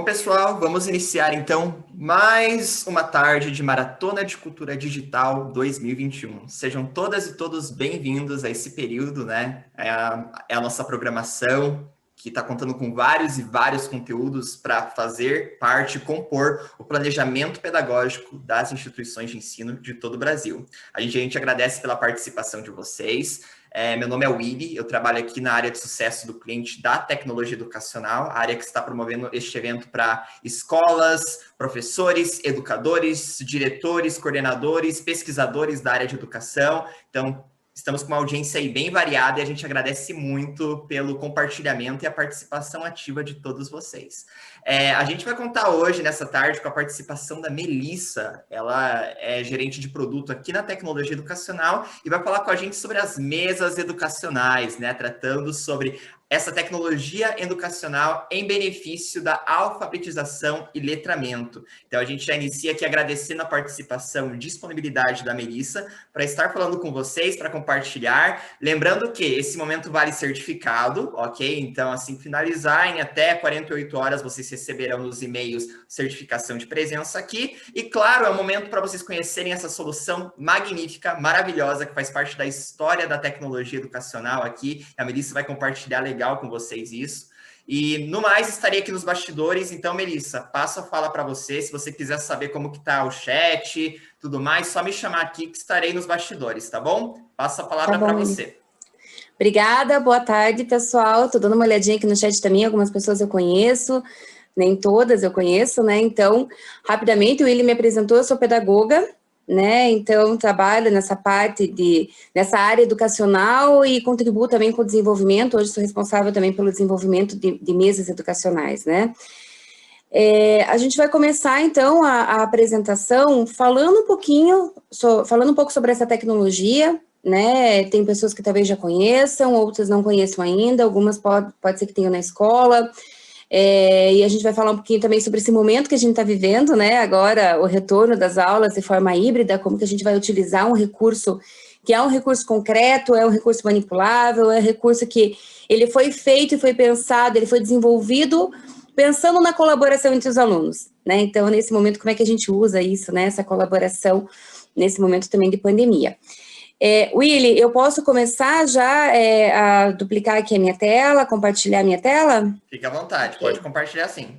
pessoal, vamos iniciar então mais uma tarde de Maratona de Cultura Digital 2021. Sejam todas e todos bem-vindos a esse período, né? É a nossa programação que está contando com vários e vários conteúdos para fazer parte, compor o planejamento pedagógico das instituições de ensino de todo o Brasil. A gente agradece pela participação de vocês. Meu nome é Willy, eu trabalho aqui na área de sucesso do cliente da tecnologia educacional, a área que está promovendo este evento para escolas, professores, educadores, diretores, coordenadores, pesquisadores da área de educação. Então, estamos com uma audiência aí bem variada e a gente agradece muito pelo compartilhamento e a participação ativa de todos vocês. A gente vai contar hoje, nessa tarde, com a participação da Melissa. Ela é gerente de produto aqui na Tecnologia Educacional e vai falar com a gente sobre as mesas educacionais, né? Tratando sobre essa tecnologia educacional em benefício da alfabetização e letramento. Então, a gente já inicia aqui agradecendo a participação e disponibilidade da Melissa para estar falando com vocês, para compartilhar. Lembrando que esse momento vale certificado, ok? Então, assim que finalizar, em até 48 horas, vocês receberão nos e-mails certificação de presença aqui. E, claro, é o momento para vocês conhecerem essa solução magnífica, maravilhosa, que faz parte da história da tecnologia educacional aqui. A Melissa vai compartilhar legal com vocês isso. E, no mais, estarei aqui nos bastidores. Então, Melissa, passo a fala para você. Se você quiser saber como que tá o chat, tudo mais, só me chamar aqui que estarei nos bastidores, tá bom? Passo a palavra para você. Obrigada, boa tarde, pessoal. Estou dando uma olhadinha aqui no chat também, algumas pessoas eu conheço, nem todas eu conheço, né? Então, rapidamente, o Willy me apresentou, eu sou pedagoga, né? Então, trabalho nessa nessa área educacional e contribuo também com o desenvolvimento. Hoje sou responsável também pelo desenvolvimento de mesas educacionais, né? A gente vai começar, então, a apresentação falando um pouco sobre essa tecnologia, né? Tem pessoas que talvez já conheçam, outras não conheçam ainda, algumas pode ser que tenham na escola. E a gente vai falar um pouquinho também sobre esse momento que a gente está vivendo, né? Agora, o retorno das aulas de forma híbrida, como que a gente vai utilizar um recurso que é um recurso concreto, é um recurso manipulável, é um recurso que ele foi feito e foi pensado, ele foi desenvolvido pensando na colaboração entre os alunos, né? Então, nesse momento, como é que a gente usa isso, né? Essa colaboração nesse momento também de pandemia. Willy, eu posso começar já a duplicar aqui a minha tela, compartilhar a minha tela? Fique à vontade, pode compartilhar sim.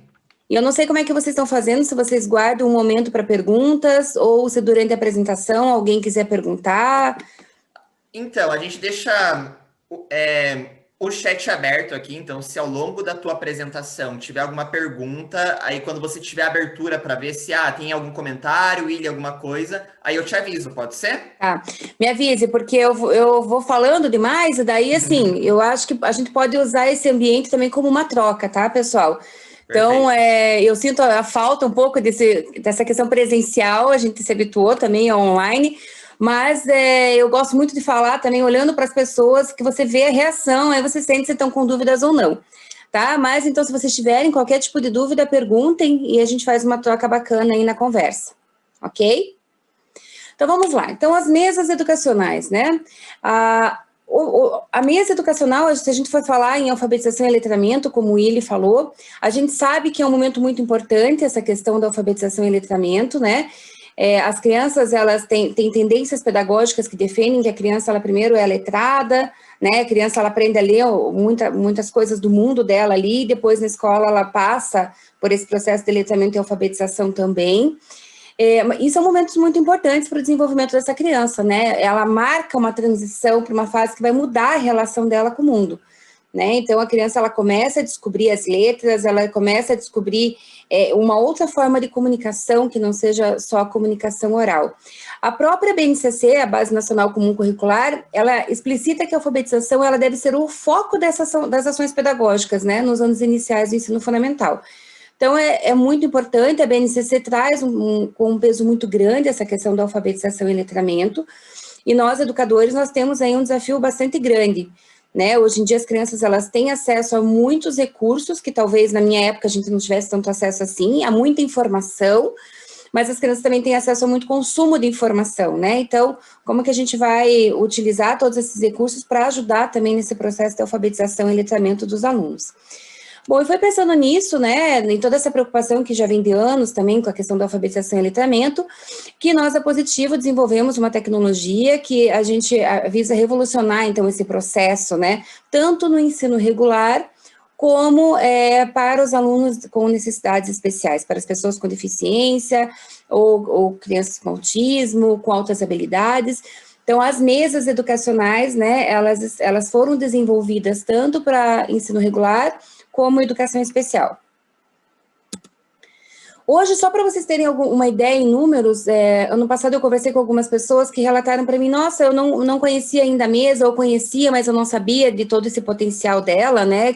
E eu não sei como é que vocês estão fazendo, se vocês guardam um momento para perguntas, ou se durante a apresentação alguém quiser perguntar. Então, a gente deixa o chat aberto aqui, então se ao longo da tua apresentação tiver alguma pergunta, aí quando você tiver abertura para ver se tem algum comentário, Willy, alguma coisa, aí eu te aviso, pode ser? Tá, me avise, porque eu vou falando demais, e daí, assim, eu acho que a gente pode usar esse ambiente também como uma troca, tá, pessoal? Então, eu sinto a falta um pouco dessa questão presencial, a gente se habituou também ao online, mas eu gosto muito de falar também, olhando para as pessoas, que você vê a reação, aí você sente se estão com dúvidas ou não, tá? Mas, então, se vocês tiverem qualquer tipo de dúvida, perguntem e a gente faz uma troca bacana aí na conversa, ok? Então, vamos lá. Então, as mesas educacionais, né? A mesa educacional, se a gente for falar em alfabetização e letramento, como o Willy falou, a gente sabe que é um momento muito importante essa questão da alfabetização e letramento, né? As crianças, elas têm tendências pedagógicas que defendem que a criança, ela primeiro é letrada, né? A criança, ela aprende a ler muitas coisas do mundo dela ali, e depois na escola ela passa por esse processo de letramento e alfabetização também. E são momentos muito importantes para o desenvolvimento dessa criança, né? Ela marca uma transição para uma fase que vai mudar a relação dela com o mundo, né? Então, a criança, ela começa a descobrir as letras, ela começa a descobrir uma outra forma de comunicação que não seja só a comunicação oral. A própria BNCC, a Base Nacional Comum Curricular, ela explicita que a alfabetização, ela deve ser o foco das ações pedagógicas, né? Nos anos iniciais do ensino fundamental. Então, é muito importante, a BNCC traz com um peso muito grande essa questão da alfabetização e letramento, e nós, educadores, nós temos aí um desafio bastante grande, né? Hoje em dia, as crianças, elas têm acesso a muitos recursos, que talvez na minha época a gente não tivesse tanto acesso assim, a muita informação, mas as crianças também têm acesso a muito consumo de informação, né? Então, como que a gente vai utilizar todos esses recursos para ajudar também nesse processo de alfabetização e letramento dos alunos? Bom, e foi pensando nisso, né, em toda essa preocupação que já vem de anos também com a questão da alfabetização e letramento, que nós, a Positivo, desenvolvemos uma tecnologia que a gente visa revolucionar, então, esse processo, né, tanto no ensino regular, como para os alunos com necessidades especiais, para as pessoas com deficiência, ou crianças com autismo, com altas habilidades. Então, as mesas educacionais, né, elas foram desenvolvidas tanto para ensino regular, como educação especial. Hoje, só para vocês terem uma ideia em números, ano passado eu conversei com algumas pessoas que relataram para mim, nossa, eu não conhecia ainda a mesa, ou conhecia, mas eu não sabia de todo esse potencial dela, né,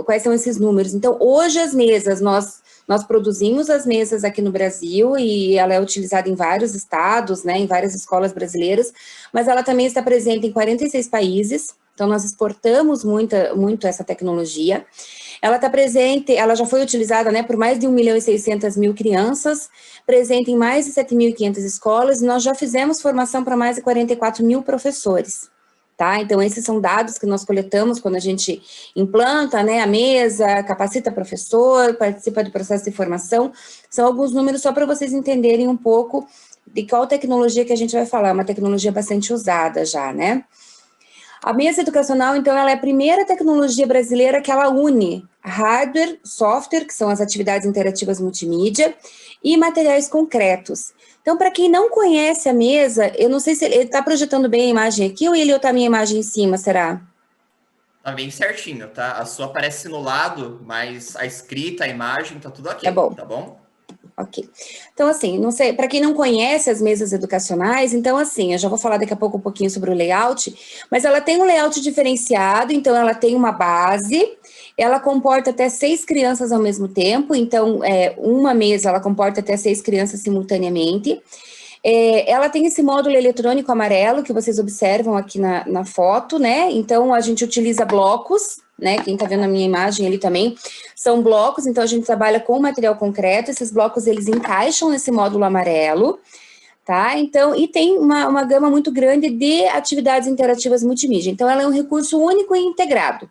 quais são esses números. Então, hoje as mesas, nós produzimos as mesas aqui no Brasil e ela é utilizada em vários estados, né, em várias escolas brasileiras, mas ela também está presente em 46 países, então nós exportamos muito essa tecnologia. Ela está presente, ela já foi utilizada, né, por mais de 1.600.000 crianças, presente em mais de 7.500 escolas, e nós já fizemos formação para mais de 44.000 professores, tá? Então, esses são dados que nós coletamos quando a gente implanta, né, a mesa, capacita professor, participa do processo de formação. São alguns números só para vocês entenderem um pouco de qual tecnologia que a gente vai falar, uma tecnologia bastante usada já, né? A mesa educacional, então, ela é a primeira tecnologia brasileira que ela une hardware, software, que são as atividades interativas multimídia, e materiais concretos. Então, para quem não conhece a mesa, eu não sei se ele está projetando bem a imagem aqui ou ele está a minha imagem em cima, será? Tá bem certinho, tá? A sua aparece no lado, mas a escrita, a imagem, tá tudo ok, Tá bom. tá bom? Ok. Então, assim, não sei, para quem não conhece as mesas educacionais, então, assim, eu já vou falar daqui a pouco um pouquinho sobre o layout, mas ela tem um layout diferenciado, então ela tem uma base, ela comporta até 6 crianças ao mesmo tempo, então, uma mesa, ela comporta até 6 crianças simultaneamente. Ela tem esse módulo eletrônico amarelo, que vocês observam aqui na foto, né? Então, a gente utiliza blocos, né? Quem tá vendo a minha imagem ali também, são blocos, então a gente trabalha com material concreto, esses blocos, eles encaixam nesse módulo amarelo, tá? Então, e tem uma gama muito grande de atividades interativas multimídia. Então, ela é um recurso único e integrado,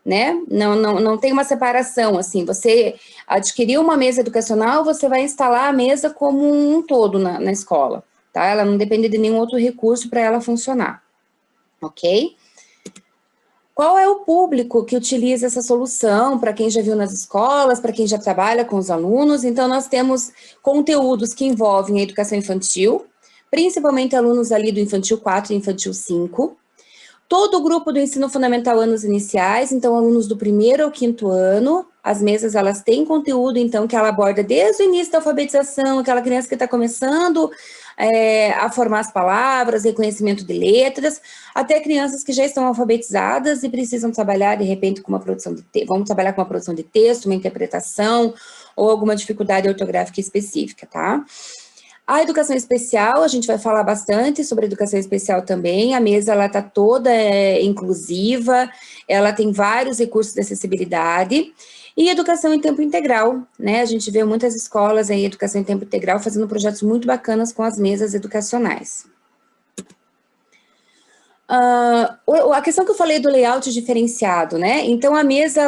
né? Não tem uma separação, assim, você adquiriu uma mesa educacional, você vai instalar a mesa como um todo na escola, tá? Ela não depende de nenhum outro recurso para ela funcionar, ok? Qual é o público que utiliza essa solução? Para quem já viu nas escolas, para quem já trabalha com os alunos? Então, nós temos conteúdos que envolvem a educação infantil, principalmente alunos ali do infantil 4 e infantil 5, todo o grupo do ensino fundamental anos iniciais, então alunos do 1º ao 5º ano, as mesas elas têm conteúdo, então, que ela aborda desde o início da alfabetização, aquela criança que está começando a formar as palavras, reconhecimento de letras, até crianças que já estão alfabetizadas e precisam trabalhar, de repente, com uma produção vamos trabalhar com uma produção de texto, uma interpretação, ou alguma dificuldade ortográfica específica, tá? A educação especial, a gente vai falar bastante sobre a educação especial também, a mesa ela está toda inclusiva, ela tem vários recursos de acessibilidade, e educação em tempo integral, né, a gente vê muitas escolas em educação em tempo integral fazendo projetos muito bacanas com as mesas educacionais. A questão que eu falei do layout diferenciado, né? Então, a mesa,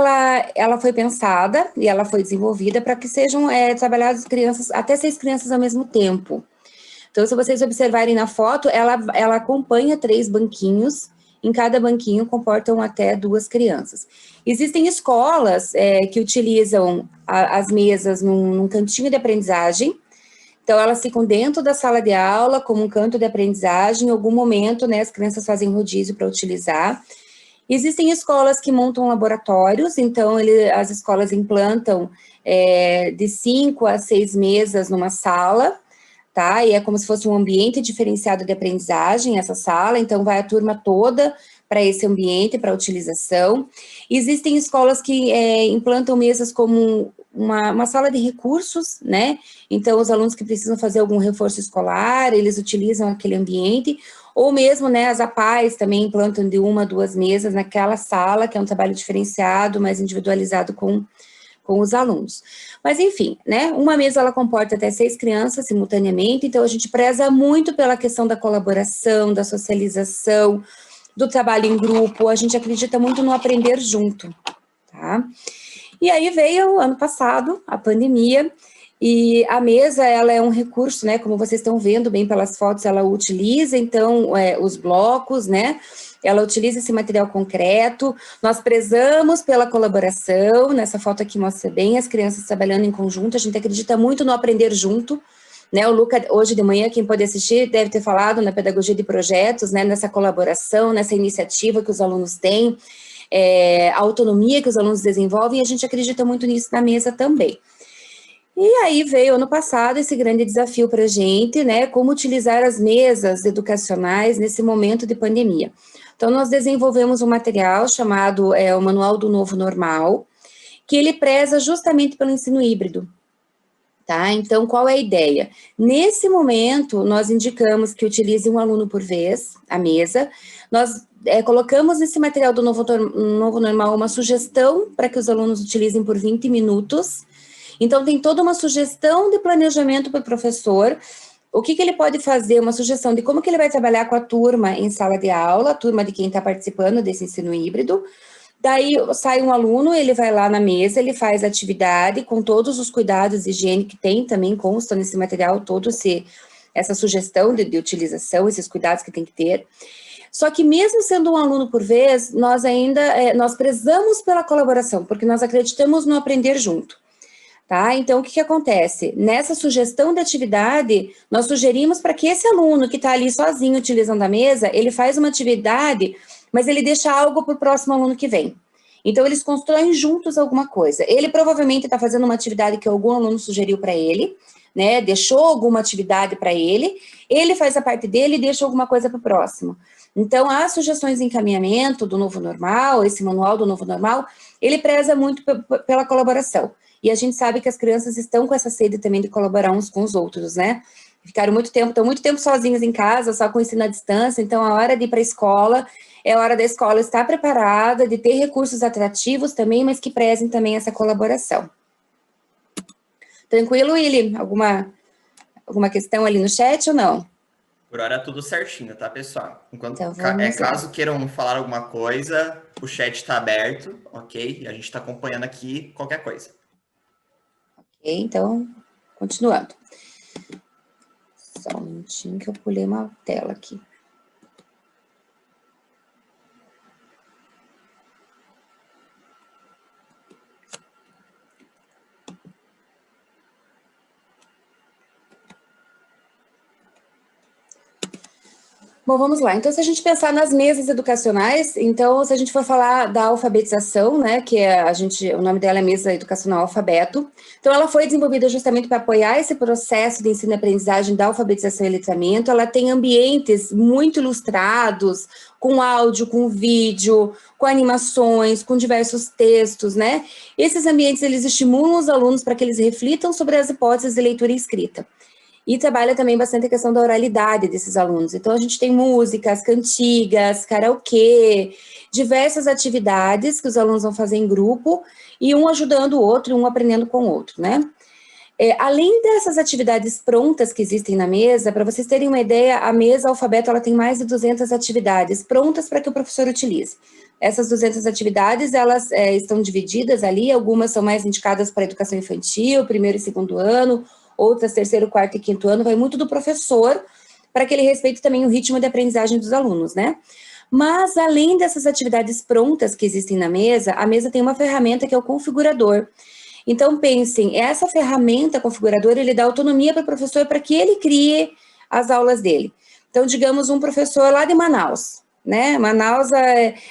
ela foi pensada e ela foi desenvolvida para que sejam trabalhadas crianças, até 6 crianças ao mesmo tempo. Então, se vocês observarem na foto, ela acompanha 3 banquinhos, em cada banquinho comportam até 2 crianças. Existem escolas que utilizam as mesas num cantinho de aprendizagem. Então, elas ficam dentro da sala de aula, como um canto de aprendizagem, em algum momento, né, as crianças fazem rodízio para utilizar. Existem escolas que montam laboratórios, então, as escolas implantam de 5 a 6 mesas numa sala, tá? E é como se fosse um ambiente diferenciado de aprendizagem, essa sala, então vai a turma toda para esse ambiente, para utilização. Existem escolas que implantam mesas como uma sala de recursos, né? Então, os alunos que precisam fazer algum reforço escolar, eles utilizam aquele ambiente, ou mesmo, né, as APAES também implantam de 1 a 2 mesas naquela sala, que é um trabalho diferenciado, mais individualizado com os alunos. Mas, enfim, né, uma mesa, ela comporta até 6 crianças simultaneamente, então a gente preza muito pela questão da colaboração, da socialização, do trabalho em grupo, a gente acredita muito no aprender junto, tá? E aí veio, ano passado, a pandemia, e a mesa, ela é um recurso, né, como vocês estão vendo bem pelas fotos, ela utiliza, então, os blocos, né, ela utiliza esse material concreto, nós prezamos pela colaboração, nessa foto aqui mostra bem as crianças trabalhando em conjunto, a gente acredita muito no aprender junto, né, o Luca, hoje de manhã, quem pode assistir, deve ter falado na pedagogia de projetos, né, nessa colaboração, nessa iniciativa que os alunos têm, a autonomia que os alunos desenvolvem, e a gente acredita muito nisso na mesa também. E aí veio ano passado esse grande desafio para a gente, né, como utilizar as mesas educacionais nesse momento de pandemia. Então, nós desenvolvemos um material chamado o Manual do Novo Normal, que ele preza justamente pelo ensino híbrido, tá? Então, qual é a ideia? Nesse momento, nós indicamos que utilize um aluno por vez, a mesa, nós colocamos nesse material do Novo Normal uma sugestão para que os alunos utilizem por 20 minutos, então, tem toda uma sugestão de planejamento para o professor, o que ele pode fazer, uma sugestão de como que ele vai trabalhar com a turma em sala de aula, a turma de quem está participando desse ensino híbrido. Daí, sai um aluno, ele vai lá na mesa, ele faz a atividade com todos os cuidados de higiene que tem, também consta nesse material todo essa sugestão de utilização, esses cuidados que tem que ter. Só que mesmo sendo um aluno por vez, nós ainda, nós prezamos pela colaboração, porque nós acreditamos no aprender junto. Tá? Então, o que acontece? Nessa sugestão de atividade, nós sugerimos para que esse aluno que está ali sozinho utilizando a mesa, ele faz uma atividade, mas ele deixa algo para o próximo aluno que vem. Então, eles constroem juntos alguma coisa. Ele provavelmente está fazendo uma atividade que algum aluno sugeriu para ele, né? Deixou alguma atividade para ele faz a parte dele e deixa alguma coisa para o próximo. Então, as sugestões de encaminhamento do Novo Normal, esse manual do Novo Normal, ele preza muito pela colaboração. E a gente sabe que as crianças estão com essa sede também de colaborar uns com os outros, né? Estão muito tempo sozinhos em casa, só com ensino à distância, então a hora de ir para a escola, é a hora da escola estar preparada, de ter recursos atrativos também, mas que prezem também essa colaboração. Tranquilo, Willy? Alguma questão ali no chat ou não? Por hora tudo certinho, tá, pessoal? Enquanto, então, caso queiram falar alguma coisa, o chat está aberto, ok? E a gente está acompanhando aqui qualquer coisa. Ok, então, continuando. Só um minutinho que eu pulei uma tela aqui. Bom, vamos lá. Então, se a gente pensar nas mesas educacionais, então, se a gente for falar da alfabetização, né, que o nome dela é Mesa Educacional Alfabeto, então ela foi desenvolvida justamente para apoiar esse processo de ensino e aprendizagem da alfabetização e letramento. Ela tem ambientes muito ilustrados, com áudio, com vídeo, com animações, com diversos textos, né? Esses ambientes, eles estimulam os alunos para que eles reflitam sobre as hipóteses de leitura e escrita. E trabalha também bastante a questão da oralidade desses alunos. Então, a gente tem músicas, cantigas, karaokê, diversas atividades que os alunos vão fazer em grupo, e um ajudando o outro, um aprendendo com o outro, né? Além dessas atividades prontas que existem na mesa, para vocês terem uma ideia, a mesa alfabeto ela tem mais de 200 atividades prontas para que o professor utilize. Essas 200 atividades, elas estão divididas ali, algumas são mais indicadas para a educação infantil, primeiro e segundo ano, outras terceiro, quarto e quinto ano, vai muito do professor, para que ele respeite também o ritmo de aprendizagem dos alunos, né? Mas, além dessas atividades prontas que existem na mesa, a mesa tem uma ferramenta que é o configurador. Então, pensem, essa ferramenta configuradora, ele dá autonomia para o professor para que ele crie as aulas dele. Então, digamos, um professor lá de Manaus, né? Manaus,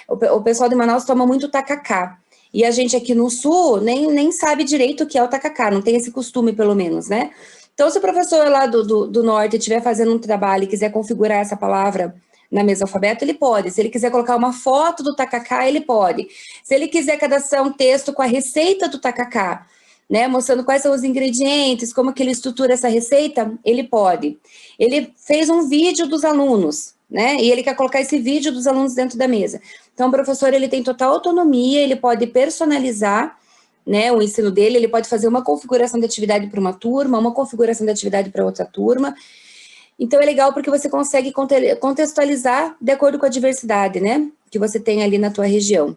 o pessoal de Manaus toma muito tacacá. E a gente aqui no Sul nem sabe direito o que é o tacacá, não tem esse costume, pelo menos, né? Então, se o professor lá do Norte estiver fazendo um trabalho e quiser configurar essa palavra na mesa alfabeto, ele pode. Se ele quiser colocar uma foto do tacacá, ele pode. Se ele quiser cadastrar um texto com a receita do tacacá, né, mostrando quais são os ingredientes, como que ele estrutura essa receita, ele pode. Ele fez um vídeo dos alunos, né, e ele quer colocar esse vídeo dos alunos dentro da mesa. Então, o professor, ele tem total autonomia, ele pode personalizar, né, o ensino dele, ele pode fazer uma configuração de atividade para uma turma, uma configuração de atividade para outra turma. Então, é legal porque você consegue contextualizar de acordo com a diversidade, né, que você tem ali na tua região.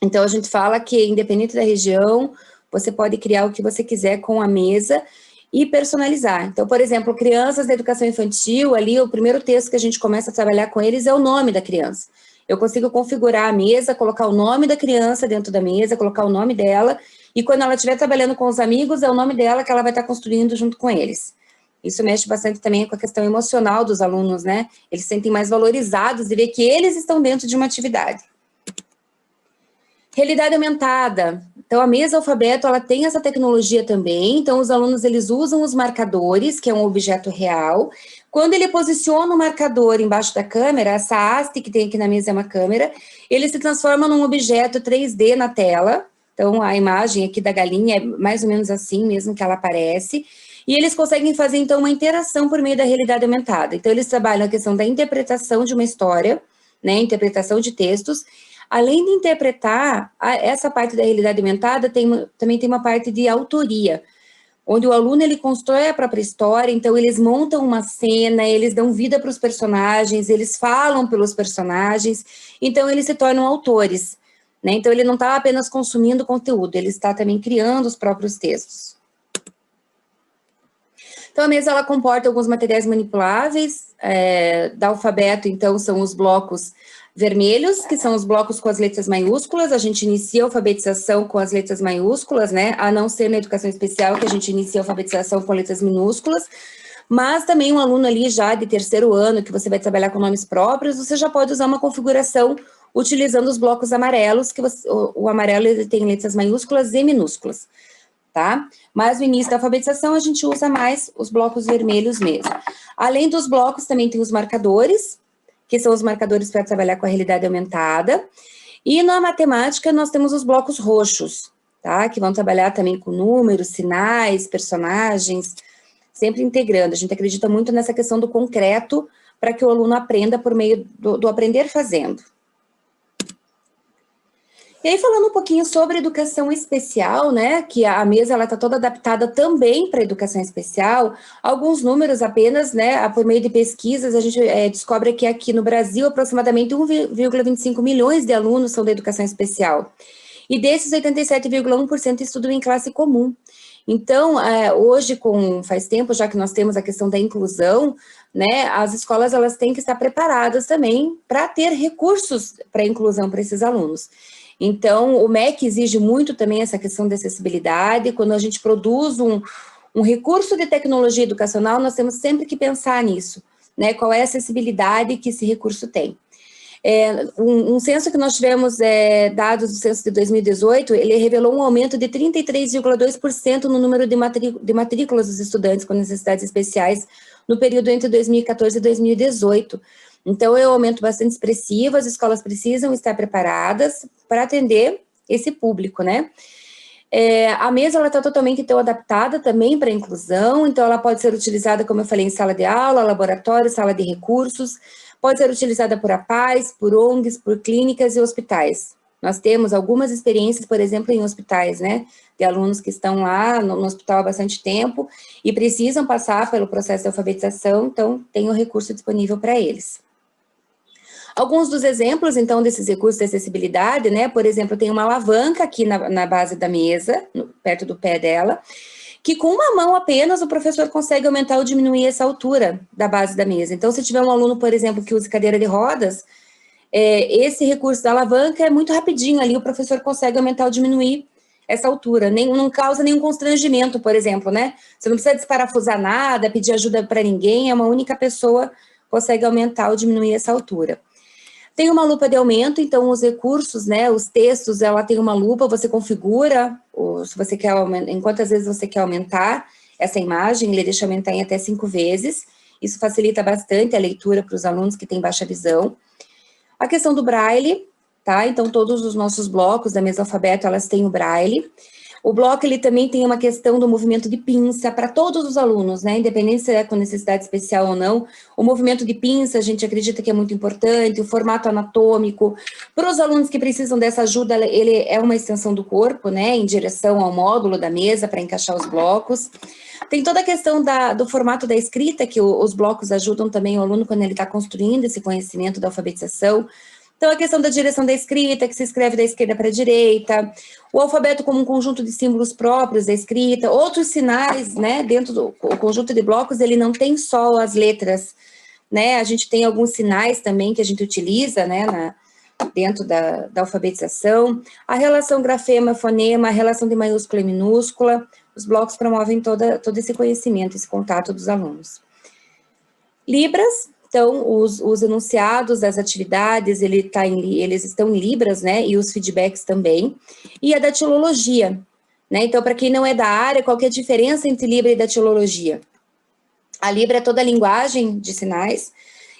Então, a gente fala que, independente da região, você pode criar o que você quiser com a mesa e personalizar. Então, por exemplo, crianças da educação infantil, ali o primeiro texto que a gente começa a trabalhar com eles é o nome da criança. Eu consigo configurar a mesa, colocar o nome da criança dentro da mesa, colocar o nome dela, e quando ela estiver trabalhando com os amigos, é o nome dela que ela vai estar construindo junto com eles. Isso mexe bastante também com a questão emocional dos alunos, né? Eles se sentem mais valorizados de ver que eles estão dentro de uma atividade. Realidade aumentada. Então, a mesa alfabeto, ela tem essa tecnologia também. Então, os alunos, eles usam os marcadores, que é um objeto real. Quando ele posiciona o marcador embaixo da câmera, essa haste que tem aqui na mesa é uma câmera, ele se transforma num objeto 3D na tela. Então, a imagem aqui da galinha é mais ou menos assim mesmo que ela aparece. E eles conseguem fazer, então, uma interação por meio da realidade aumentada. Então, eles trabalham a questão da interpretação de uma história, né, interpretação de textos. Além de interpretar, essa parte da realidade aumentada também tem uma parte de autoria, onde o aluno ele constrói a própria história, então eles montam uma cena, eles dão vida para os personagens, eles falam pelos personagens, então eles se tornam autores, né? Então ele não está apenas consumindo conteúdo, ele está também criando os próprios textos. Então a mesa ela comporta alguns materiais manipuláveis, da alfabeto, então são os blocos vermelhos, que são os blocos com as letras maiúsculas, a gente inicia a alfabetização com as letras maiúsculas, né, a não ser na educação especial, que a gente inicia a alfabetização com letras minúsculas, mas também um aluno ali já de terceiro ano, que você vai trabalhar com nomes próprios, você já pode usar uma configuração utilizando os blocos amarelos, que o amarelo ele tem letras maiúsculas e minúsculas, tá? Mas no início da alfabetização a gente usa mais os blocos vermelhos mesmo. Além dos blocos, também tem os marcadores, que são os marcadores para trabalhar com a realidade aumentada. E na matemática, nós temos os blocos roxos, tá? Que vão trabalhar também com números, sinais, personagens, sempre integrando. A gente acredita muito nessa questão do concreto para que o aluno aprenda por meio do aprender fazendo. E aí, falando um pouquinho sobre educação especial, né, que a mesa ela está toda adaptada também para educação especial, alguns números apenas, né, por meio de pesquisas, a gente descobre que aqui no Brasil, aproximadamente 1,25 milhões de alunos são da educação especial. E desses, 87,1% estudam em classe comum. Então, hoje, faz tempo já que nós temos a questão da inclusão, né, as escolas elas têm que estar preparadas também para ter recursos para a inclusão para esses alunos. Então, o MEC exige muito também essa questão de acessibilidade. Quando a gente produz um recurso de tecnologia educacional, nós temos sempre que pensar nisso, né? Qual é a acessibilidade que esse recurso tem. Um censo que nós tivemos, dados do censo de 2018, ele revelou um aumento de 33,2% no número de matrículas dos estudantes com necessidades especiais no período entre 2014 e 2018. Então, é um aumento bastante expressivo, as escolas precisam estar preparadas para atender esse público, né? A mesa, ela está totalmente, então, adaptada também para a inclusão, então ela pode ser utilizada, como eu falei, em sala de aula, laboratório, sala de recursos, pode ser utilizada por APAES, por ONGs, por clínicas e hospitais. Nós temos algumas experiências, por exemplo, em hospitais, né, de alunos que estão lá no hospital há bastante tempo e precisam passar pelo processo de alfabetização, então tem o recurso disponível para eles. Alguns dos exemplos, então, desses recursos de acessibilidade, né, por exemplo, tem uma alavanca aqui na base da mesa, perto do pé dela, que com uma mão apenas o professor consegue aumentar ou diminuir essa altura da base da mesa. Então, se tiver um aluno, por exemplo, que use cadeira de rodas, esse recurso da alavanca é muito rapidinho ali, o professor consegue aumentar ou diminuir essa altura, não causa nenhum constrangimento, por exemplo, né? Você não precisa desparafusar nada, pedir ajuda para ninguém, é uma única pessoa que consegue aumentar ou diminuir essa altura. Tem uma lupa de aumento, então os recursos, né, os textos, ela tem uma lupa, você configura, se você quer aumentar, em quantas vezes você quer aumentar essa imagem, ele deixa aumentar em até 5 vezes, isso facilita bastante a leitura para os alunos que têm baixa visão. A questão do braille, tá, então todos os nossos blocos da mesa alfabeto, elas têm o braille. O bloco, ele também tem uma questão do movimento de pinça para todos os alunos, né, independente se é com necessidade especial ou não, o movimento de pinça a gente acredita que é muito importante, o formato anatômico, para os alunos que precisam dessa ajuda, ele é uma extensão do corpo, né, em direção ao módulo da mesa para encaixar os blocos. Tem toda a questão do formato da escrita, que os blocos ajudam também o aluno quando ele está construindo esse conhecimento da alfabetização. Então, a questão da direção da escrita, que se escreve da esquerda para a direita, o alfabeto como um conjunto de símbolos próprios da escrita, outros sinais, né, dentro do conjunto de blocos, ele não tem só as letras, né, a gente tem alguns sinais também que a gente utiliza, né, dentro da alfabetização, a relação grafema-fonema, a relação de maiúscula e minúscula, os blocos promovem todo esse conhecimento, esse contato dos alunos. Libras, então, os enunciados das atividades, eles estão em Libras, né, e os feedbacks também, e a datilologia, né, então, para quem não é da área, qual que é a diferença entre Libra e datilologia? A Libra é toda a linguagem de sinais,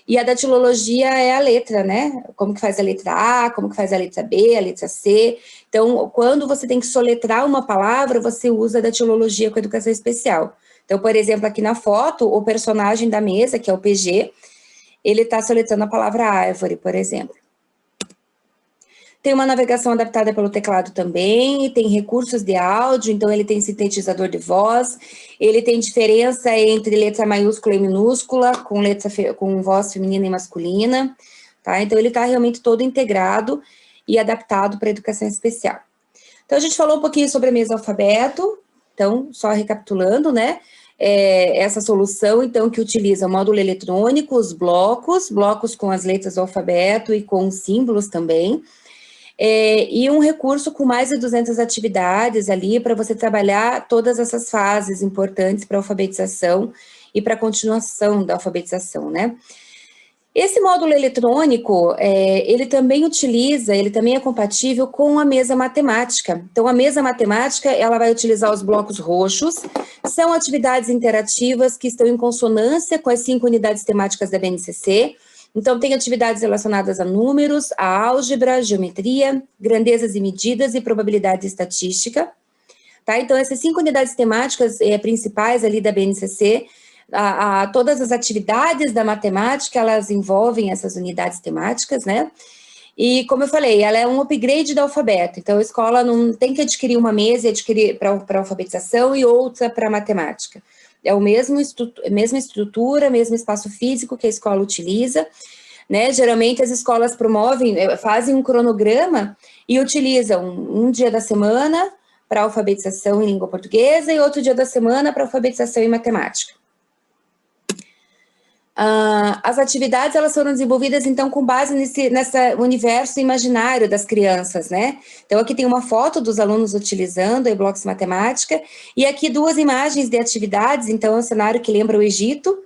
e a datilologia é a letra, né, como que faz a letra A, como que faz a letra B, a letra C, então, quando você tem que soletrar uma palavra, você usa a datilologia com a educação especial. Então, por exemplo, aqui na foto, o personagem da mesa, que é o PG, ele está soletrando a palavra árvore, por exemplo. Tem uma navegação adaptada pelo teclado também, tem recursos de áudio, então ele tem sintetizador de voz, ele tem diferença entre letra maiúscula e minúscula, com voz feminina e masculina, tá? Então ele está realmente todo integrado e adaptado para a educação especial. Então a gente falou um pouquinho sobre a mesa alfabeto, então só recapitulando, né? Essa solução, então, que utiliza o módulo eletrônico, os blocos com as letras do alfabeto e com símbolos também, e um recurso com mais de 200 atividades ali para você trabalhar todas essas fases importantes para a alfabetização e para a continuação da alfabetização, né? Esse módulo eletrônico, ele também é compatível com a mesa matemática. Então, a mesa matemática, ela vai utilizar os blocos roxos, são atividades interativas que estão em consonância com as 5 unidades temáticas da BNCC. Então, tem atividades relacionadas a números, a álgebra, geometria, grandezas e medidas e probabilidade estatística. Tá? Então, essas 5 unidades temáticas principais ali da BNCC, todas as atividades da matemática, elas envolvem essas unidades temáticas, né? E, como eu falei, ela é um upgrade do alfabeto. Então, a escola não tem que adquirir uma mesa e adquirir para alfabetização e outra para matemática. É a mesma estrutura, mesmo espaço físico que a escola utiliza, né? Geralmente, as escolas fazem um cronograma e utilizam um dia da semana para alfabetização em língua portuguesa e outro dia da semana para alfabetização em matemática. As atividades, elas foram desenvolvidas, então, com base nesse universo imaginário das crianças, né? Então, aqui tem uma foto dos alunos utilizando a Blocos Matemática, e aqui 2 imagens de atividades, então, é um cenário que lembra o Egito,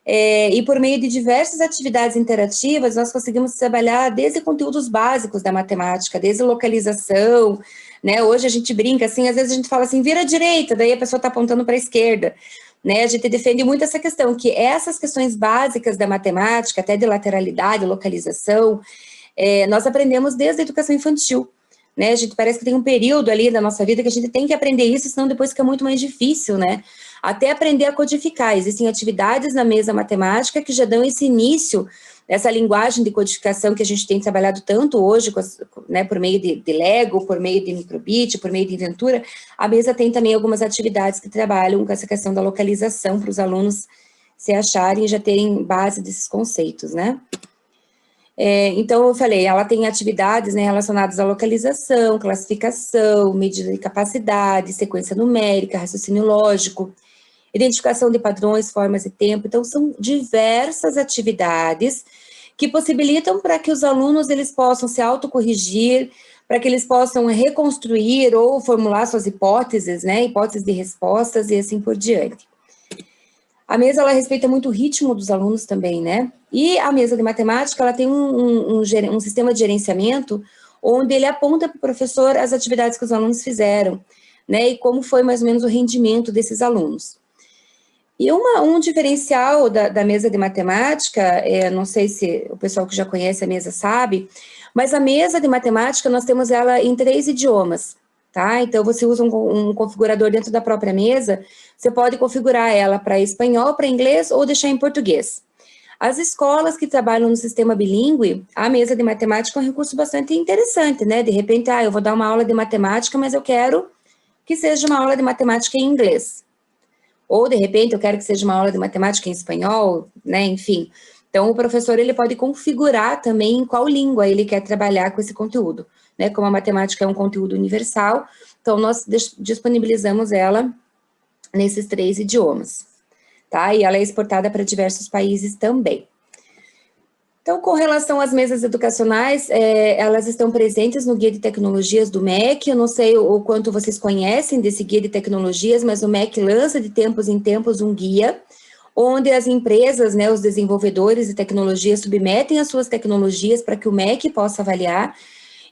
e por meio de diversas atividades interativas, nós conseguimos trabalhar desde conteúdos básicos da matemática, desde localização, né? Hoje a gente brinca, assim, às vezes a gente fala assim, vira à direita, daí a pessoa está apontando para a esquerda. Né, a gente defende muito essa questão, que essas questões básicas da matemática, até de lateralidade, localização, nós aprendemos desde a educação infantil, né, a gente parece que tem um período ali da nossa vida que a gente tem que aprender isso, senão depois fica muito mais difícil, né, até aprender a codificar. Existem atividades na mesa matemática que já dão esse início, essa linguagem de codificação que a gente tem trabalhado tanto hoje, né, por meio de Lego, por meio de microbit, por meio de Inventura. A mesa tem também algumas atividades que trabalham com essa questão da localização para os alunos se acharem e já terem base desses conceitos, né? Então, eu falei, ela tem atividades, né, relacionadas à localização, classificação, medida de capacidade, sequência numérica, raciocínio lógico, identificação de padrões, formas e tempo. Então, são diversas atividades que possibilitam para que os alunos eles possam se autocorrigir, para que eles possam reconstruir ou formular suas hipóteses, né, hipóteses de respostas e assim por diante. A mesa, ela respeita muito o ritmo dos alunos também, né, e a mesa de matemática, ela tem um sistema de gerenciamento onde ele aponta para o professor as atividades que os alunos fizeram, né, e como foi mais ou menos o rendimento desses alunos. E um diferencial da mesa de matemática, não sei se o pessoal que já conhece a mesa sabe, mas a mesa de matemática, nós temos ela em 3 idiomas, tá? Então, você usa um configurador dentro da própria mesa, você pode configurar ela para espanhol, para inglês ou deixar em português. As escolas que trabalham no sistema bilíngue, a mesa de matemática é um recurso bastante interessante, né? De repente, eu vou dar uma aula de matemática, mas eu quero que seja uma aula de matemática em inglês. Ou, de repente, eu quero que seja uma aula de matemática em espanhol, né, enfim. Então, o professor ele pode configurar também em qual língua ele quer trabalhar com esse conteúdo, né? Como a matemática é um conteúdo universal, então nós disponibilizamos ela nesses 3 idiomas, tá? E ela é exportada para diversos países também. Então, com relação às mesas educacionais, elas estão presentes no Guia de Tecnologias do MEC. Eu não sei o quanto vocês conhecem desse Guia de Tecnologias, mas o MEC lança de tempos em tempos um guia, onde as empresas, né, os desenvolvedores de tecnologia submetem as suas tecnologias para que o MEC possa avaliar.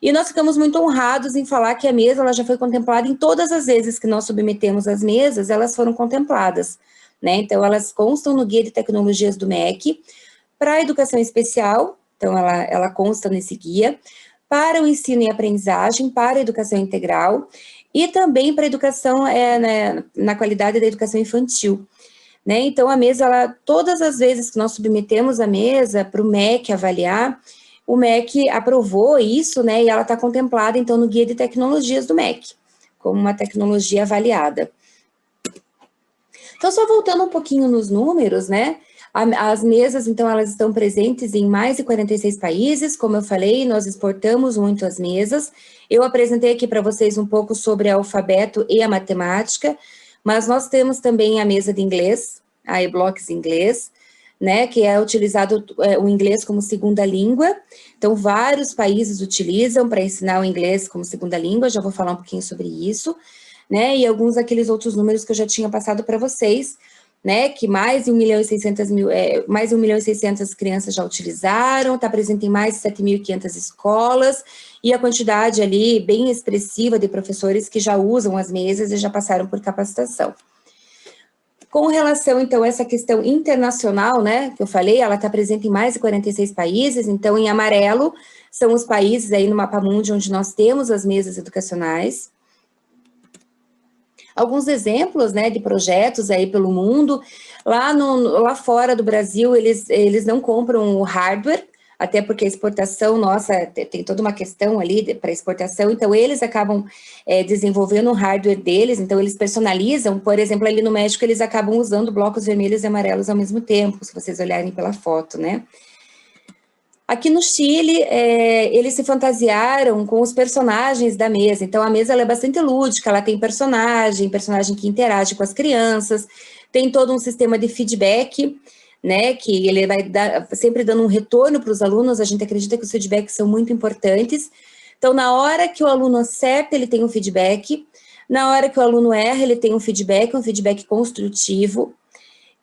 E nós ficamos muito honrados em falar que a mesa ela já foi contemplada em todas as vezes que nós submetemos as mesas, elas foram contempladas, né? Então, elas constam no Guia de Tecnologias do MEC. Para a educação especial, então ela consta nesse guia, para o ensino e aprendizagem, para a educação integral, e também para a educação na qualidade da educação infantil. Né? Então, a mesa, todas as vezes que nós submetemos a mesa para o MEC avaliar, o MEC aprovou isso, né? E ela está contemplada, então, no Guia de Tecnologias do MEC, como uma tecnologia avaliada. Então, só voltando um pouquinho nos números, né? As mesas, então, elas estão presentes em mais de 46 países, como eu falei, nós exportamos muito as mesas. Eu apresentei aqui para vocês um pouco sobre o alfabeto e a matemática, mas nós temos também a mesa de inglês, a eBlocks inglês, né, que é utilizado o inglês como segunda língua. Então, vários países utilizam para ensinar o inglês como segunda língua, já vou falar um pouquinho sobre isso, né, e alguns daqueles outros números que eu já tinha passado para vocês, né, que mais de 1.600.000 crianças já utilizaram, está presente em mais de 7.500 escolas, e a quantidade ali bem expressiva de professores que já usam as mesas e já passaram por capacitação. Com relação, então, a essa questão internacional, né, que eu falei, ela está presente em mais de 46 países, então, em amarelo, são os países aí no Mapa Mundi onde nós temos as mesas educacionais. Alguns exemplos, né, de projetos aí pelo mundo. Lá fora do Brasil, eles não compram o hardware, até porque a exportação nossa tem toda uma questão ali para exportação, então eles acabam desenvolvendo o hardware deles, então eles personalizam, por exemplo, ali no México, eles acabam usando blocos vermelhos e amarelos ao mesmo tempo, se vocês olharem pela foto, né? Aqui no Chile, eles se fantasiaram com os personagens da mesa. Então, a mesa ela é bastante lúdica, ela tem personagem que interage com as crianças, tem todo um sistema de feedback, né, que ele vai sempre dando um retorno para os alunos. A gente acredita que os feedbacks são muito importantes. Então, na hora que o aluno acerta, ele tem um feedback. Na hora que o aluno erra, ele tem um feedback construtivo.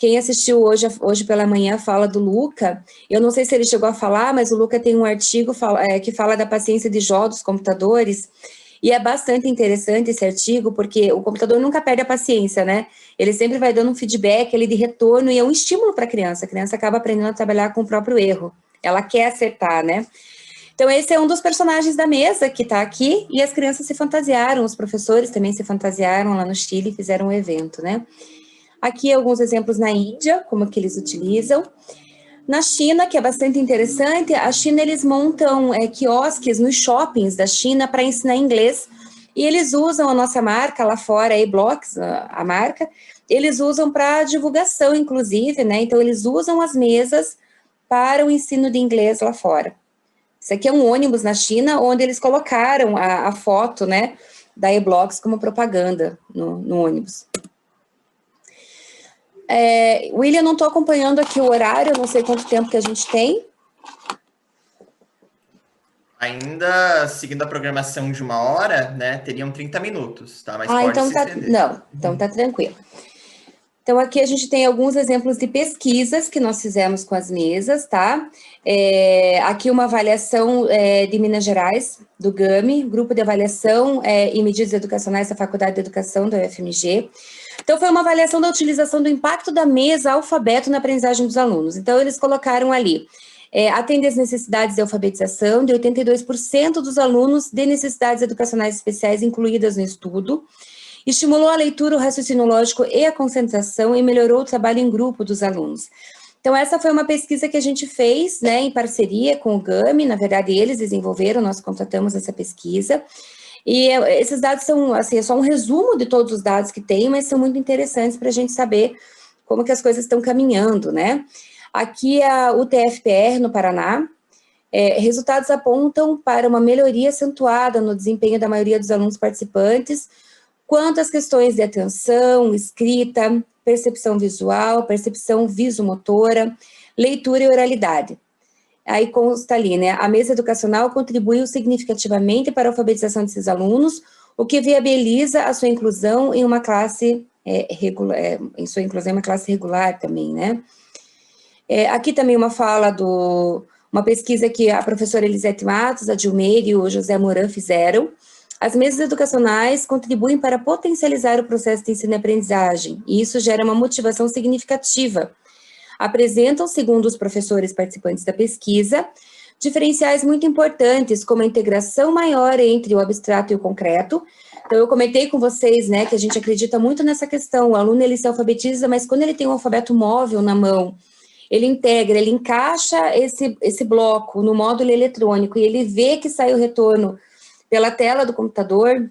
Quem assistiu hoje pela manhã fala do Luca, eu não sei se ele chegou a falar, mas o Luca tem um artigo que fala da paciência de Jó dos computadores, e é bastante interessante esse artigo, porque o computador nunca perde a paciência, né? Ele sempre vai dando um feedback ali de retorno, e é um estímulo para a criança acaba aprendendo a trabalhar com o próprio erro, ela quer acertar, né? Então, esse é um dos personagens da mesa que está aqui, e as crianças se fantasiaram, os professores também se fantasiaram lá no Chile, fizeram um evento, né? Aqui alguns exemplos na Índia, como que eles utilizam. Na China, que é bastante interessante, a China eles montam quiosques nos shoppings da China para ensinar inglês, e eles usam a nossa marca lá fora, a eBlocks, a marca, eles usam para divulgação, inclusive, né? Então, eles usam as mesas para o ensino de inglês lá fora. Isso aqui é um ônibus na China, onde eles colocaram a foto, né, da eBlocks como propaganda no ônibus. William, não estou acompanhando aqui o horário, não sei quanto tempo que a gente tem. Ainda seguindo a programação de 1 hora, né, teriam 30 minutos, tá? Mas pode então se tá, estender. não, então tá tranquilo. Então, aqui a gente tem alguns exemplos de pesquisas que nós fizemos com as mesas, tá? Aqui uma avaliação de Minas Gerais, do GAMI, Grupo de Avaliação e Medidas Educacionais da Faculdade de Educação da UFMG. Então, foi uma avaliação da utilização do impacto da mesa alfabeto na aprendizagem dos alunos. Então, eles colocaram ali, atende às necessidades de alfabetização de 82% dos alunos de necessidades educacionais especiais incluídas no estudo, estimulou a leitura, o raciocínio lógico e a concentração e melhorou o trabalho em grupo dos alunos. Então, essa foi uma pesquisa que a gente fez, né, em parceria com o GAMI, na verdade, eles desenvolveram, nós contratamos essa pesquisa, e esses dados são, assim, é só um resumo de todos os dados que tem, mas são muito interessantes para a gente saber como que as coisas estão caminhando, né? Aqui a UTFPR, no Paraná. Resultados apontam para uma melhoria acentuada no desempenho da maioria dos alunos participantes, quanto às questões de atenção, escrita, percepção visual, percepção visomotora, leitura e oralidade. Aí consta ali, né, a mesa educacional contribuiu significativamente para a alfabetização desses alunos, o que viabiliza a sua inclusão em uma classe regular também, né. Aqui também uma fala uma pesquisa que a professora Elisete Matos, a Dilmeire e o José Moran fizeram. As mesas educacionais contribuem para potencializar o processo de ensino e aprendizagem, e isso gera uma motivação significativa. Apresentam, segundo os professores participantes da pesquisa, diferenciais muito importantes, como a integração maior entre o abstrato e o concreto. Então, eu comentei com vocês, né, que a gente acredita muito nessa questão. O aluno, ele se alfabetiza, mas quando ele tem um alfabeto móvel na mão, ele integra, ele encaixa esse bloco no módulo eletrônico e ele vê que sai o retorno pela tela do computador,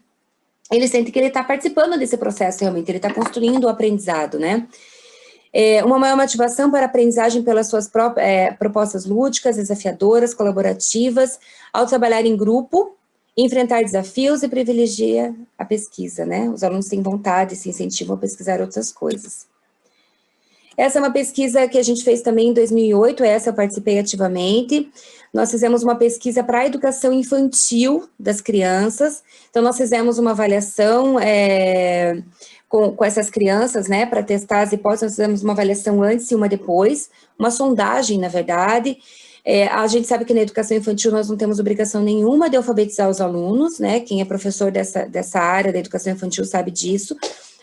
ele sente que ele está participando desse processo realmente, ele está construindo o aprendizado, né? Uma maior motivação para a aprendizagem pelas suas propostas lúdicas, desafiadoras, colaborativas, ao trabalhar em grupo, enfrentar desafios e privilegia a pesquisa, né? Os alunos têm vontade e se incentivam a pesquisar outras coisas. Essa é uma pesquisa que a gente fez também em 2008, essa eu participei ativamente. Nós fizemos uma pesquisa para a educação infantil das crianças, então nós fizemos uma avaliação com essas crianças, né, para testar as hipóteses, nós fizemos uma avaliação antes e uma depois, uma sondagem, na verdade. A gente sabe que na educação infantil nós não temos obrigação nenhuma de alfabetizar os alunos, né, quem é professor dessa área da educação infantil sabe disso,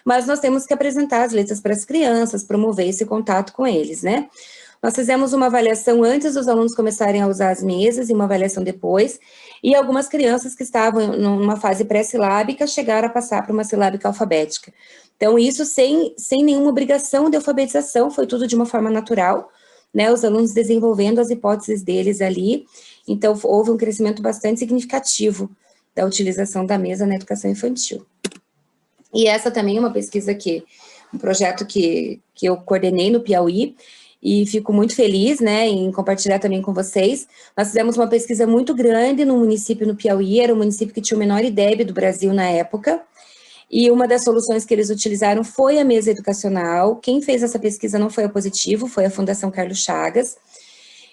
mas nós temos que apresentar as letras para as crianças, promover esse contato com eles, né. Nós fizemos uma avaliação antes dos alunos começarem a usar as mesas e uma avaliação depois, e algumas crianças que estavam numa fase pré-silábica chegaram a passar para uma silábica alfabética. Então, isso sem nenhuma obrigação de alfabetização, foi tudo de uma forma natural, né, os alunos desenvolvendo as hipóteses deles ali, então houve um crescimento bastante significativo da utilização da mesa na educação infantil. E essa também é uma pesquisa um projeto que eu coordenei no Piauí, e fico muito feliz, né, em compartilhar também com vocês. Nós fizemos uma pesquisa muito grande no município no Piauí, era um município que tinha o menor IDEB do Brasil na época, e uma das soluções que eles utilizaram foi a mesa educacional. Quem fez essa pesquisa não foi a Positivo, foi a Fundação Carlos Chagas,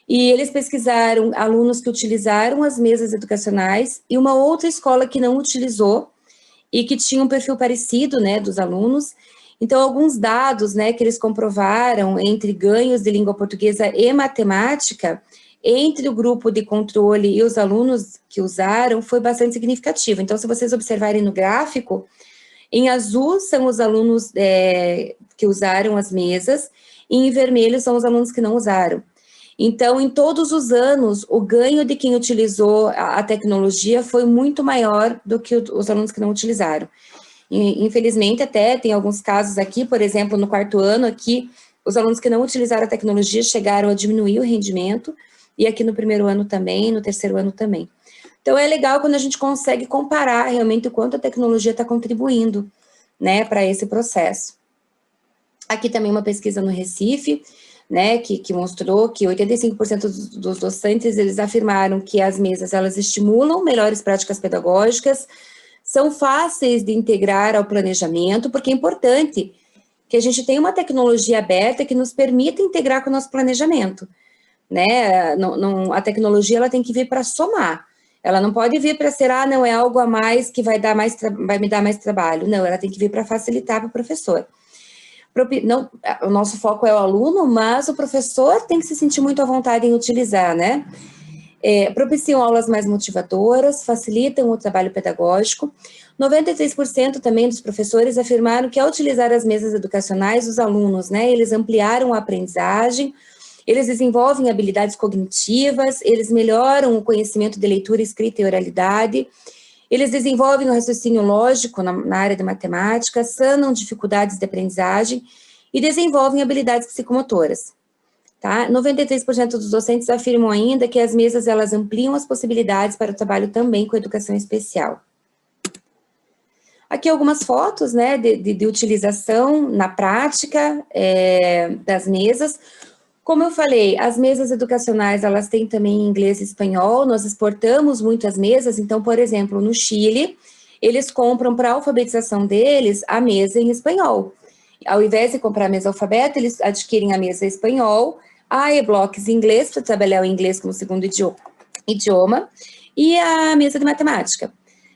e eles pesquisaram alunos que utilizaram as mesas educacionais e uma outra escola que não utilizou, e que tinha um perfil parecido, né, dos alunos. Então, alguns dados, né, que eles comprovaram entre ganhos de língua portuguesa e matemática, entre o grupo de controle e os alunos que usaram, foi bastante significativo. Então, se vocês observarem no gráfico, em azul são os alunos que usaram as mesas, e em vermelho são os alunos que não usaram. Então, em todos os anos, o ganho de quem utilizou a tecnologia foi muito maior do que os alunos que não utilizaram. E, infelizmente, até tem alguns casos aqui, por exemplo, no quarto ano aqui, os alunos que não utilizaram a tecnologia chegaram a diminuir o rendimento, e aqui no primeiro ano também, no terceiro ano também. Então, é legal quando a gente consegue comparar realmente o quanto a tecnologia está contribuindo, né, para esse processo. Aqui também uma pesquisa no Recife, né, que mostrou que 85% dos docentes, eles afirmaram que as mesas, elas estimulam melhores práticas pedagógicas, são fáceis de integrar ao planejamento, porque é importante que a gente tenha uma tecnologia aberta que nos permita integrar com o nosso planejamento, né, a tecnologia, ela tem que vir para somar, ela não pode vir para ser, não, é algo a mais que vai me dar mais trabalho, não, ela tem que vir para facilitar para o professor. Não, o nosso foco é o aluno, mas o professor tem que se sentir muito à vontade em utilizar, né? Propiciam aulas mais motivadoras, facilitam o trabalho pedagógico. 93% também dos professores afirmaram que ao utilizar as mesas educacionais, os alunos, né, eles ampliaram a aprendizagem, eles desenvolvem habilidades cognitivas, eles melhoram o conhecimento de leitura, escrita e oralidade, eles desenvolvem o raciocínio lógico na área de matemática, sanam dificuldades de aprendizagem e desenvolvem habilidades psicomotoras. Tá? 93% dos docentes afirmam ainda que as mesas, elas ampliam as possibilidades para o trabalho também com educação especial. Aqui algumas fotos, né, de utilização na prática das mesas. Como eu falei, as mesas educacionais, elas têm também inglês e espanhol, nós exportamos muito as mesas, então, por exemplo, no Chile, eles compram para a alfabetização deles a mesa em espanhol. Ao invés de comprar a mesa alfabeto, eles adquirem a mesa em espanhol, a e-blocks em inglês, para trabalhar o inglês como segundo idioma, e a mesa de matemática.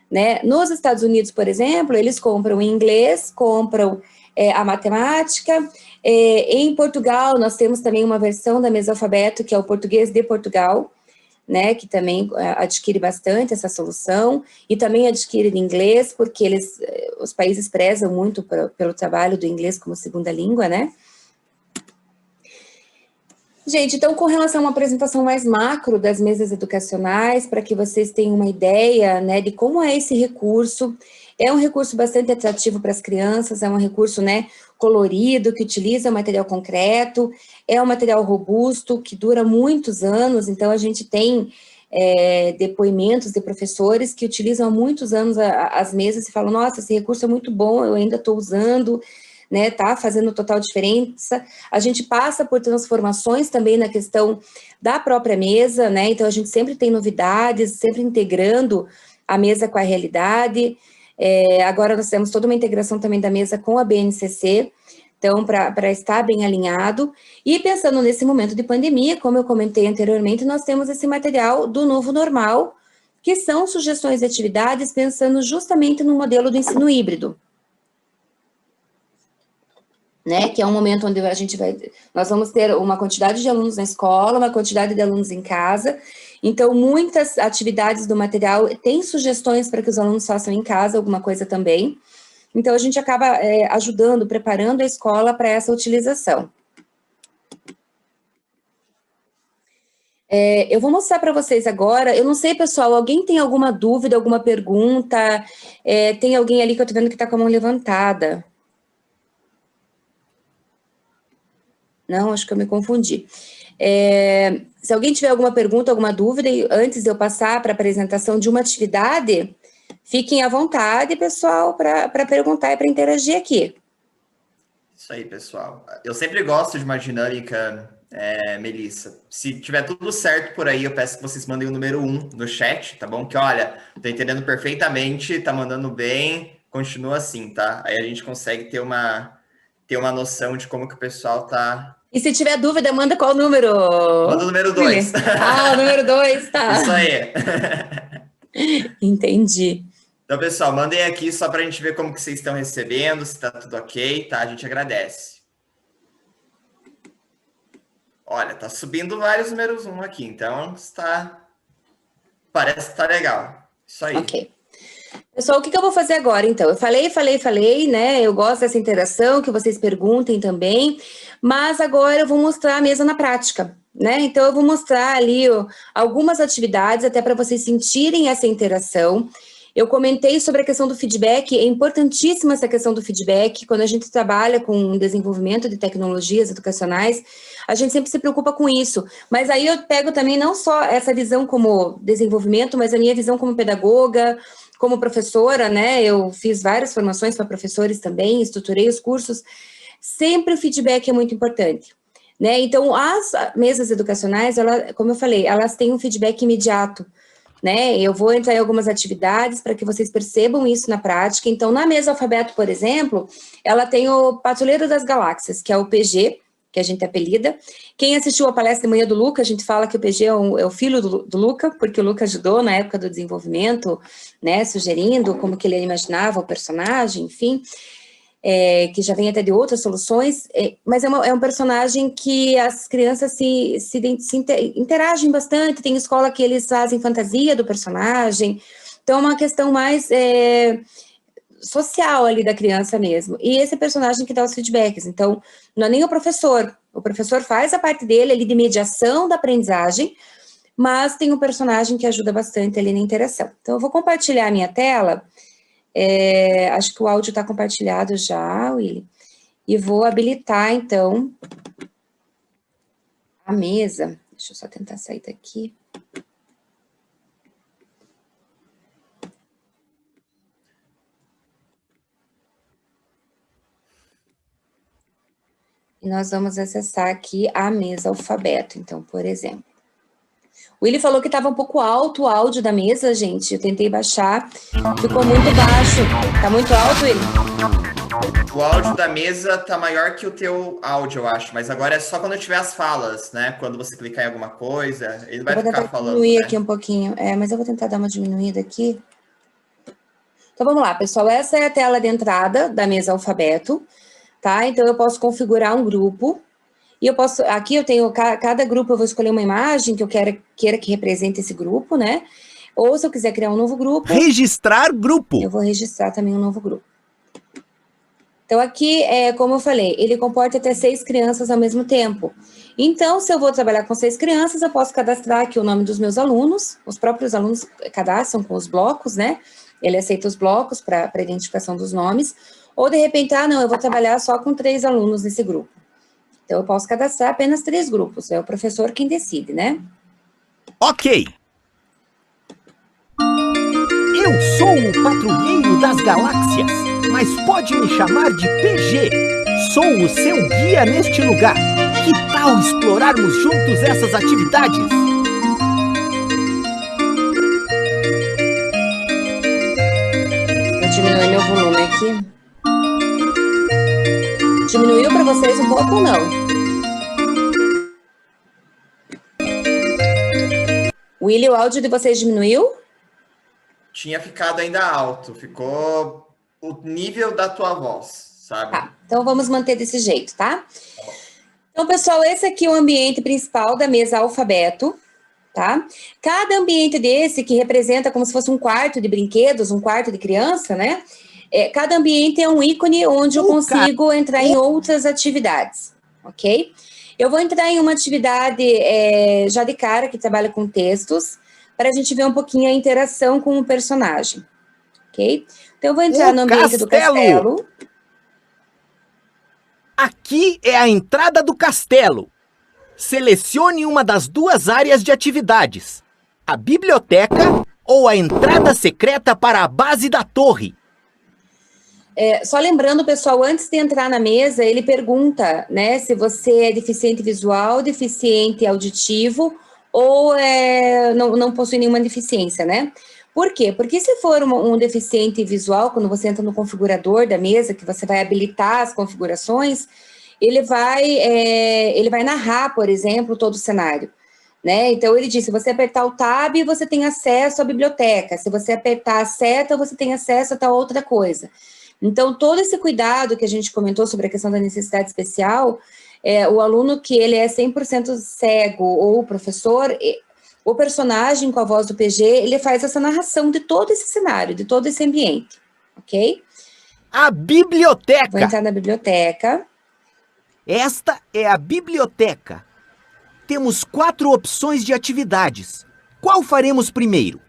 Né? Nos Estados Unidos, por exemplo, eles compram em inglês, compram a matemática. Em Portugal, nós temos também uma versão da mesa alfabeto, que é o português de Portugal, né, que também adquire bastante essa solução, e também adquire em inglês, porque os países prezam muito pelo trabalho do inglês como segunda língua, né? Gente, então, com relação a uma apresentação mais macro das mesas educacionais, para que vocês tenham uma ideia, né, de como é esse recurso, é um recurso bastante atrativo para as crianças, é um recurso, né, colorido, que utiliza material concreto, é um material robusto, que dura muitos anos, então a gente tem depoimentos de professores que utilizam há muitos anos as mesas e falam, nossa, esse recurso é muito bom, eu ainda estou usando, né, tá fazendo total diferença. A gente passa por transformações também na questão da própria mesa, né, então a gente sempre tem novidades, sempre integrando a mesa com a realidade. Agora nós temos toda uma integração também da mesa com a BNCC, então para estar bem alinhado. E pensando nesse momento de pandemia, como eu comentei anteriormente, nós temos esse material do novo normal, que são sugestões de atividades pensando justamente no modelo do ensino híbrido. Né, que é um momento onde nós vamos ter uma quantidade de alunos na escola, uma quantidade de alunos em casa, então muitas atividades do material têm sugestões para que os alunos façam em casa alguma coisa também, então a gente acaba ajudando, preparando a escola para essa utilização. Eu vou mostrar para vocês agora, eu não sei, pessoal, alguém tem alguma dúvida, alguma pergunta? Tem alguém ali que eu estou vendo que está com a mão levantada. Não, acho que eu me confundi. Se alguém tiver alguma pergunta, alguma dúvida, antes de eu passar para a apresentação de uma atividade, fiquem à vontade, pessoal, para perguntar e para interagir aqui. Isso aí, pessoal. Eu sempre gosto de uma dinâmica, Melissa. Se tiver tudo certo por aí, eu peço que vocês mandem o número 1 no chat, tá bom? Que olha, tô entendendo perfeitamente, tá mandando bem, continua assim, tá? Aí a gente consegue ter uma noção de como que o pessoal tá. E se tiver dúvida, manda qual número? Manda o número 2. O número 2, tá. Isso aí. Entendi. Então, pessoal, mandem aqui só para a gente ver como que vocês estão recebendo, se está tudo ok, tá? A gente agradece. Olha, tá subindo vários números 1 aqui, então parece que tá legal. Isso aí. Ok. Pessoal, o que eu vou fazer agora, então? Eu falei, né? Eu gosto dessa interação, que vocês perguntem também, mas agora eu vou mostrar a mesa na prática, né? Então, eu vou mostrar ali algumas atividades, até para vocês sentirem essa interação. Eu comentei sobre a questão do feedback, é importantíssima essa questão do feedback, quando a gente trabalha com desenvolvimento de tecnologias educacionais, a gente sempre se preocupa com isso, mas aí eu pego também não só essa visão como desenvolvimento, mas a minha visão como pedagoga, como professora, né, eu fiz várias formações para professores também, estruturei os cursos, sempre o feedback é muito importante, né, então as mesas educacionais, como eu falei, elas têm um feedback imediato, né, eu vou entrar em algumas atividades para que vocês percebam isso na prática, então na mesa alfabeto, por exemplo, ela tem o Patrulheiro das Galáxias, que é o PG, que a gente apelida. Quem assistiu a palestra de manhã do Luca, a gente fala que o PG é o filho do Luca, porque o Luca ajudou na época do desenvolvimento, né, sugerindo como que ele imaginava o personagem, enfim, que já vem até de outras soluções, mas é um personagem que as crianças se interagem bastante, tem escola que eles fazem fantasia do personagem, então é uma questão mais social ali da criança mesmo. E esse personagem que dá os feedbacks. Então, não é nem o professor faz a parte dele ali de mediação da aprendizagem, mas tem um personagem que ajuda bastante ali na interação. Então, eu vou compartilhar a minha tela, acho que o áudio está compartilhado já, Willy, e vou habilitar, então, a mesa. Deixa eu só tentar sair daqui. E nós vamos acessar aqui a mesa alfabeto. Então, por exemplo. O Willy falou que estava um pouco alto o áudio da mesa, gente. Eu tentei baixar. Ficou muito baixo. Tá muito alto, Willy? O áudio da mesa tá maior que o teu áudio, eu acho. Mas agora é só quando tiver as falas, né? Quando você clicar em alguma coisa, ele vai ficar falando. Eu vou diminuir né? aqui um pouquinho. Mas eu vou tentar dar uma diminuída aqui. Então, vamos lá, pessoal. Essa é a tela de entrada da mesa alfabeto, tá? Então, eu posso configurar um grupo. E eu posso, aqui eu tenho, cada grupo eu vou escolher uma imagem que eu queira que represente esse grupo, né? Ou se eu quiser criar um novo grupo... Registrar grupo. Eu vou registrar também um novo grupo. Então, aqui, como eu falei, ele comporta até 6 crianças ao mesmo tempo. Então, se eu vou trabalhar com 6 crianças, eu posso cadastrar aqui o nome dos meus alunos. Os próprios alunos cadastram com os blocos, né? Ele aceita os blocos para identificação dos nomes. Ou, de repente, não, eu vou trabalhar só com 3 alunos nesse grupo. Então, eu posso cadastrar apenas 3 grupos. É o professor quem decide, né? Ok. Eu sou o patrulheiro das galáxias, mas pode me chamar de PG. Sou o seu guia neste lugar. Que tal explorarmos juntos essas atividades? Vou diminuir meu volume aqui. Diminuiu para vocês um pouco ou não? Willy, o áudio de vocês diminuiu? Tinha ficado ainda alto, ficou o nível da tua voz, sabe? Tá, então vamos manter desse jeito, tá? Então, pessoal, esse aqui é o ambiente principal da mesa alfabeto, tá? Cada ambiente desse, que representa como se fosse um quarto de brinquedos, um quarto de criança, né? Cada ambiente é um ícone onde eu consigo entrar em outras atividades, ok? Eu vou entrar em uma atividade já de cara, que trabalha com textos, para a gente ver um pouquinho a interação com o personagem, ok? Então, eu vou entrar no ambiente do castelo. Aqui é a entrada do castelo. Selecione uma das 2 áreas de atividades. A biblioteca ou a entrada secreta para a base da torre. Só lembrando, pessoal, antes de entrar na mesa, ele pergunta, né, se você é deficiente visual, deficiente auditivo ou não possui nenhuma deficiência, né? Por quê? Porque se for um deficiente visual, quando você entra no configurador da mesa, que você vai habilitar as configurações, ele vai narrar, por exemplo, todo o cenário, né? Então, ele diz, se você apertar o tab, você tem acesso à biblioteca. Se você apertar a seta, você tem acesso a tal outra coisa. Então, todo esse cuidado que a gente comentou sobre a questão da necessidade especial, o aluno que ele é 100% cego ou o professor, o personagem com a voz do PG, ele faz essa narração de todo esse cenário, de todo esse ambiente, ok? A biblioteca. Vou entrar na biblioteca. Esta é a biblioteca. Temos 4 opções de atividades. Qual faremos primeiro?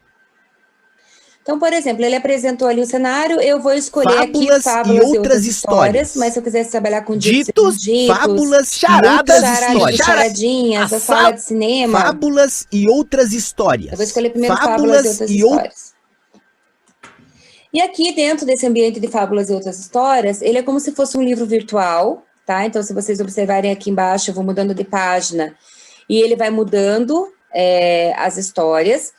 Então, por exemplo, ele apresentou ali o cenário, eu vou escolher Fábulas aqui fábulas e outras histórias. mas se eu quisesse trabalhar com Ditos, ditos, fábulas, charadas, histórias. charadinhas, a sala de cinema. Fábulas e outras histórias. Eu vou escolher primeiro fábulas e outras histórias. E aqui, dentro desse ambiente de fábulas e outras histórias, ele é como se fosse um livro virtual, tá? Então, se vocês observarem aqui embaixo, eu vou mudando de página, e ele vai mudando as histórias.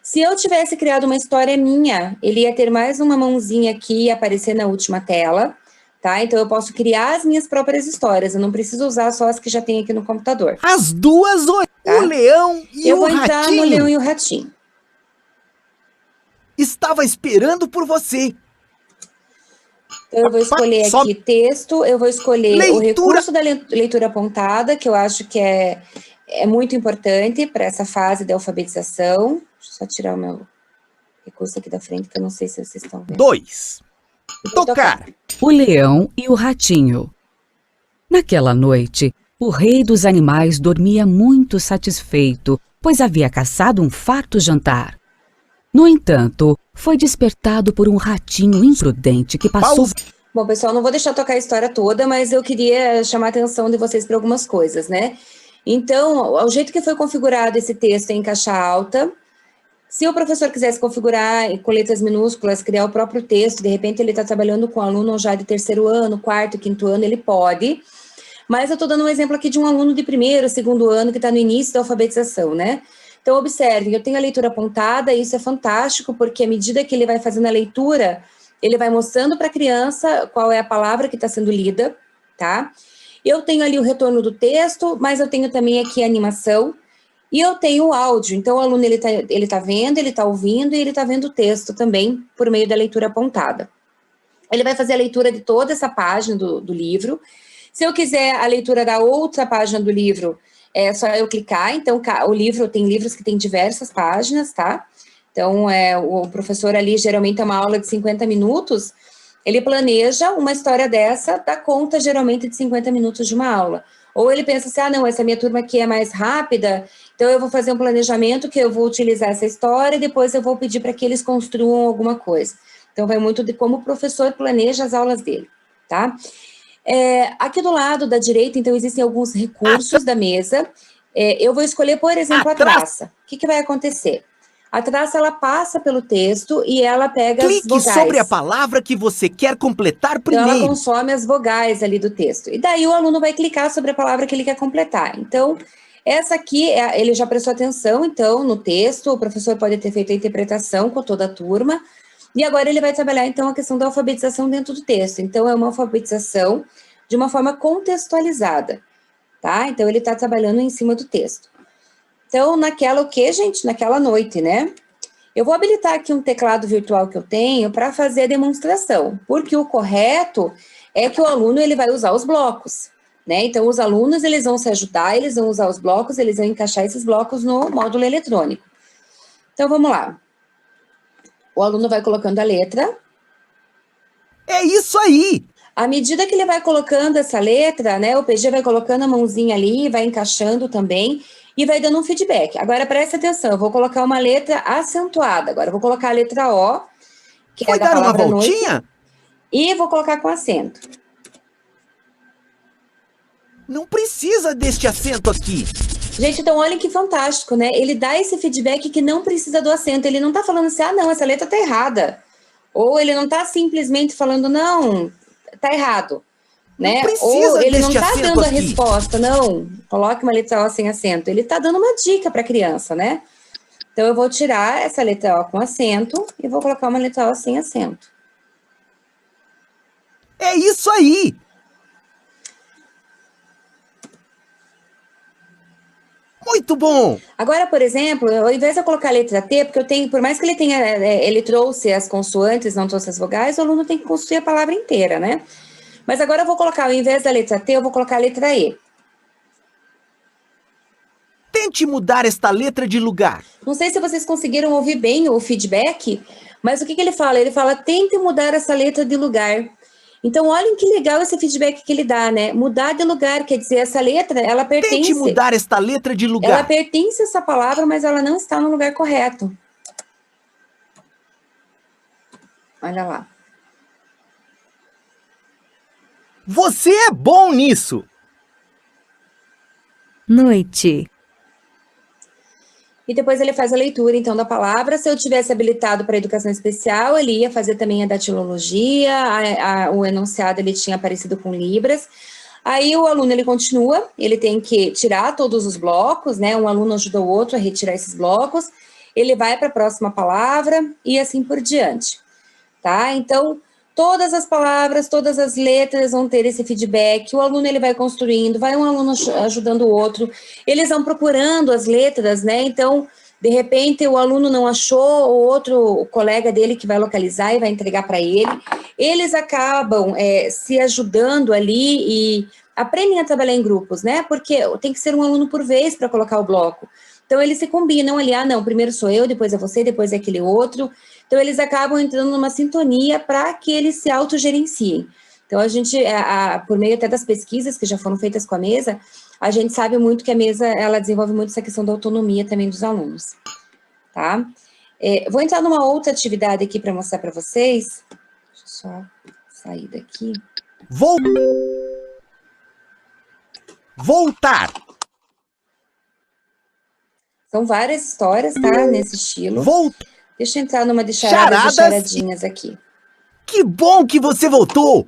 Se eu tivesse criado uma história minha, ele ia ter mais uma mãozinha aqui e aparecer na última tela, tá? Então, eu posso criar as minhas próprias histórias, eu não preciso usar só as que já tem aqui no computador. As 2, tá? O leão e o ratinho. Eu vou entrar no leão e o ratinho. Estava esperando por você. Então, eu vou escolher aqui texto, eu vou escolher o recurso da leitura apontada, que eu acho que é muito importante para essa fase de alfabetização. Deixa eu só tirar o meu recurso aqui da frente, que eu não sei se vocês estão vendo. 2. Tocar. O leão e o ratinho. Naquela noite, o rei dos animais dormia muito satisfeito, pois havia caçado um farto jantar. No entanto, foi despertado por um ratinho imprudente que passou... Bom, pessoal, não vou deixar tocar a história toda, mas eu queria chamar a atenção de vocês para algumas coisas, né? Então, o jeito que foi configurado esse texto é em caixa alta. Se o professor quisesse configurar com letras minúsculas, criar o próprio texto, de repente ele está trabalhando com aluno já de 3º ano, 4º, 5º ano, ele pode. Mas eu estou dando um exemplo aqui de um aluno de primeiro, segundo ano, que está no início da alfabetização, né? Então, observem, eu tenho a leitura apontada, e isso é fantástico, porque à medida que ele vai fazendo a leitura, ele vai mostrando para a criança qual é a palavra que está sendo lida, tá? Eu tenho ali o retorno do texto, mas eu tenho também aqui a animação, e eu tenho o áudio. Então, o aluno, ele tá vendo, ele está ouvindo, e ele está vendo o texto também, por meio da leitura apontada. Ele vai fazer a leitura de toda essa página do livro. Se eu quiser a leitura da outra página do livro, é só eu clicar. Então, o livro, tem livros que tem diversas páginas, tá? Então, o professor ali, geralmente é uma aula de 50 minutos, ele planeja uma história dessa, dá conta, geralmente, de 50 minutos de uma aula. Ou ele pensa assim, não, essa minha turma aqui é mais rápida, então eu vou fazer um planejamento que eu vou utilizar essa história e depois eu vou pedir para que eles construam alguma coisa. Então, vai muito de como o professor planeja as aulas dele, tá? Aqui do lado da direita, então, existem alguns recursos da mesa. Eu vou escolher, por exemplo, a traça. O que vai acontecer? A traça, ela passa pelo texto e ela pega as vogais. Clique sobre a palavra que você quer completar primeiro. Então, ela consome as vogais ali do texto. E daí o aluno vai clicar sobre a palavra que ele quer completar. Então, essa aqui, ele já prestou atenção, então, no texto, o professor pode ter feito a interpretação com toda a turma, e agora ele vai trabalhar, então, a questão da alfabetização dentro do texto. Então, é uma alfabetização de uma forma contextualizada, tá? Então, ele está trabalhando em cima do texto. Então, naquela o quê, gente? Naquela noite, né? Eu vou habilitar aqui um teclado virtual que eu tenho para fazer a demonstração, porque o correto é que o aluno, ele vai usar os blocos, né? Então, os alunos, eles vão se ajudar, eles vão usar os blocos, eles vão encaixar esses blocos no módulo eletrônico. Então, vamos lá. O aluno vai colocando a letra. É isso aí! À medida que ele vai colocando essa letra, né, o PG vai colocando a mãozinha ali, vai encaixando também e vai dando um feedback. Agora, preste atenção, eu vou colocar uma letra acentuada. Agora, eu vou colocar a letra O, que é da palavra noite. Foi dar uma voltinha? E vou colocar com acento. Não precisa deste acento aqui. Gente, então olhem que fantástico, né? Ele dá esse feedback que não precisa do acento. Ele não tá falando assim, não, essa letra tá errada. Ou ele não tá simplesmente falando, não, tá errado. Né? Ou ele não tá dando a resposta, não, coloque uma letra O sem acento. Ele tá dando uma dica para a criança, né? Então, eu vou tirar essa letra O com acento e vou colocar uma letra O sem acento. É isso aí! Muito bom! Agora, por exemplo, ao invés de eu colocar a letra T, porque eu tenho, por mais que ele tenha, ele trouxe as consoantes, não trouxe as vogais, o aluno tem que construir a palavra inteira, né? Mas agora eu vou colocar, ao invés da letra T, eu vou colocar a letra E. Tente mudar esta letra de lugar. Não sei se vocês conseguiram ouvir bem o feedback, mas o que ele fala? Ele fala, tente mudar essa letra de lugar. Então, olhem que legal esse feedback que ele dá, né? Mudar de lugar, quer dizer, essa letra, ela pertence... Tente mudar esta letra de lugar. Ela pertence a essa palavra, mas ela não está no lugar correto. Olha lá. Você é bom nisso! Noite. E depois ele faz a leitura, então, da palavra. Se eu tivesse habilitado para educação especial, ele ia fazer também a datilologia, o enunciado ele tinha aparecido com libras. Aí o aluno, ele continua, ele tem que tirar todos os blocos, né? Um aluno ajuda o outro a retirar esses blocos. Ele vai para a próxima palavra e assim por diante, tá? Então, todas as palavras, todas as letras vão ter esse feedback, o aluno ele vai construindo, vai um aluno ajudando o outro, eles vão procurando as letras, né? Então, de repente, o aluno não achou, o colega dele que vai localizar e vai entregar para ele, eles acabam se ajudando ali e aprendem a trabalhar em grupos, né? Porque tem que ser um aluno por vez para colocar o bloco. Então, eles se combinam ali, não, primeiro sou eu, depois é você, depois é aquele outro. Então, eles acabam entrando numa sintonia para que eles se autogerenciem. Então, a gente, por meio até das pesquisas que já foram feitas com a mesa, a gente sabe muito que a mesa, ela desenvolve muito essa questão da autonomia também dos alunos, tá? Vou entrar numa outra atividade aqui para mostrar para vocês. Deixa eu só sair daqui. Voltar. São várias histórias, tá? Nesse estilo. Deixa eu entrar numa de charadas e charadinhas aqui. Que bom que você voltou!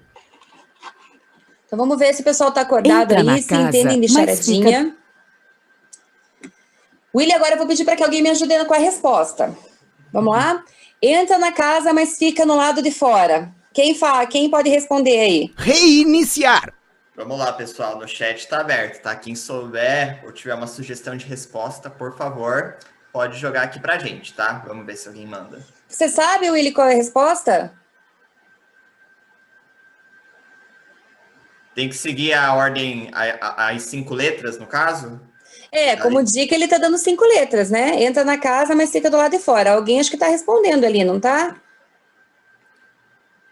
Então vamos ver se o pessoal está acordado Entra na aí, se casa, entendem de mas charadinha. William, agora eu vou pedir para que alguém me ajude com a resposta. Vamos lá? Entra na casa, mas fica no lado de fora. Quem pode responder aí? Reiniciar. Vamos lá, pessoal, no chat está aberto, tá? Quem souber ou tiver uma sugestão de resposta, por favor, pode jogar aqui pra gente, tá? Vamos ver se alguém manda. Você sabe, William, qual é a resposta? Tem que seguir a ordem, as 5 letras, no caso? Como dica, ele tá dando 5 letras, né? Entra na casa, mas fica do lado de fora. Alguém acho que tá respondendo ali, não tá?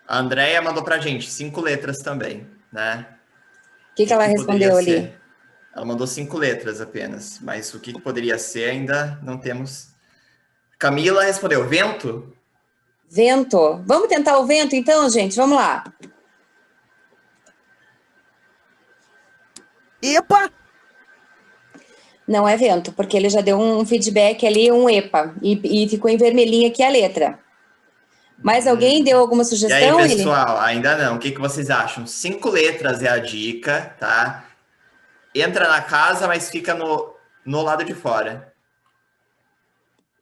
A Andrea mandou pra gente 5 letras também, né? O que ela respondeu ali? Ser? Ela mandou 5 letras apenas, mas o que poderia ser ainda não temos. Camila respondeu, vento? Vento. Vamos tentar o vento então, gente? Vamos lá. Epa! Não é vento, porque ele já deu um feedback ali, um epa, e ficou em vermelhinho aqui a letra. Mas alguém deu alguma E sugestão, aí, pessoal, ainda não. O que vocês acham? 5 letras é a dica, tá? Entra na casa, mas fica no lado de fora.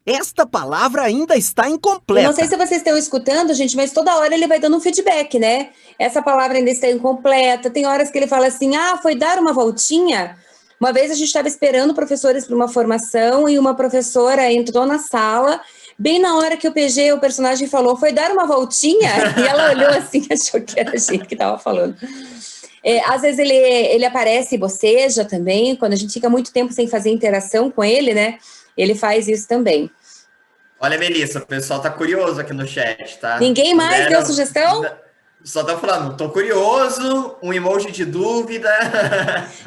Esta palavra ainda está incompleta. Eu não sei se vocês estão escutando, gente, mas toda hora ele vai dando um feedback, né? Essa palavra ainda está incompleta. Tem horas que ele fala assim, foi dar uma voltinha. Uma vez a gente estava esperando professores para uma formação e uma professora entrou na sala, bem na hora que o PG, o personagem, falou, foi dar uma voltinha? E ela olhou assim, achou que era a gente que estava falando. Às vezes ele aparece e boceja também, quando a gente fica muito tempo sem fazer interação com ele, né? Ele faz isso também. Olha, Melissa, o pessoal tá curioso aqui no chat, tá? Ninguém mais deu sugestão? Só estão falando, tô curioso, um emoji de dúvida.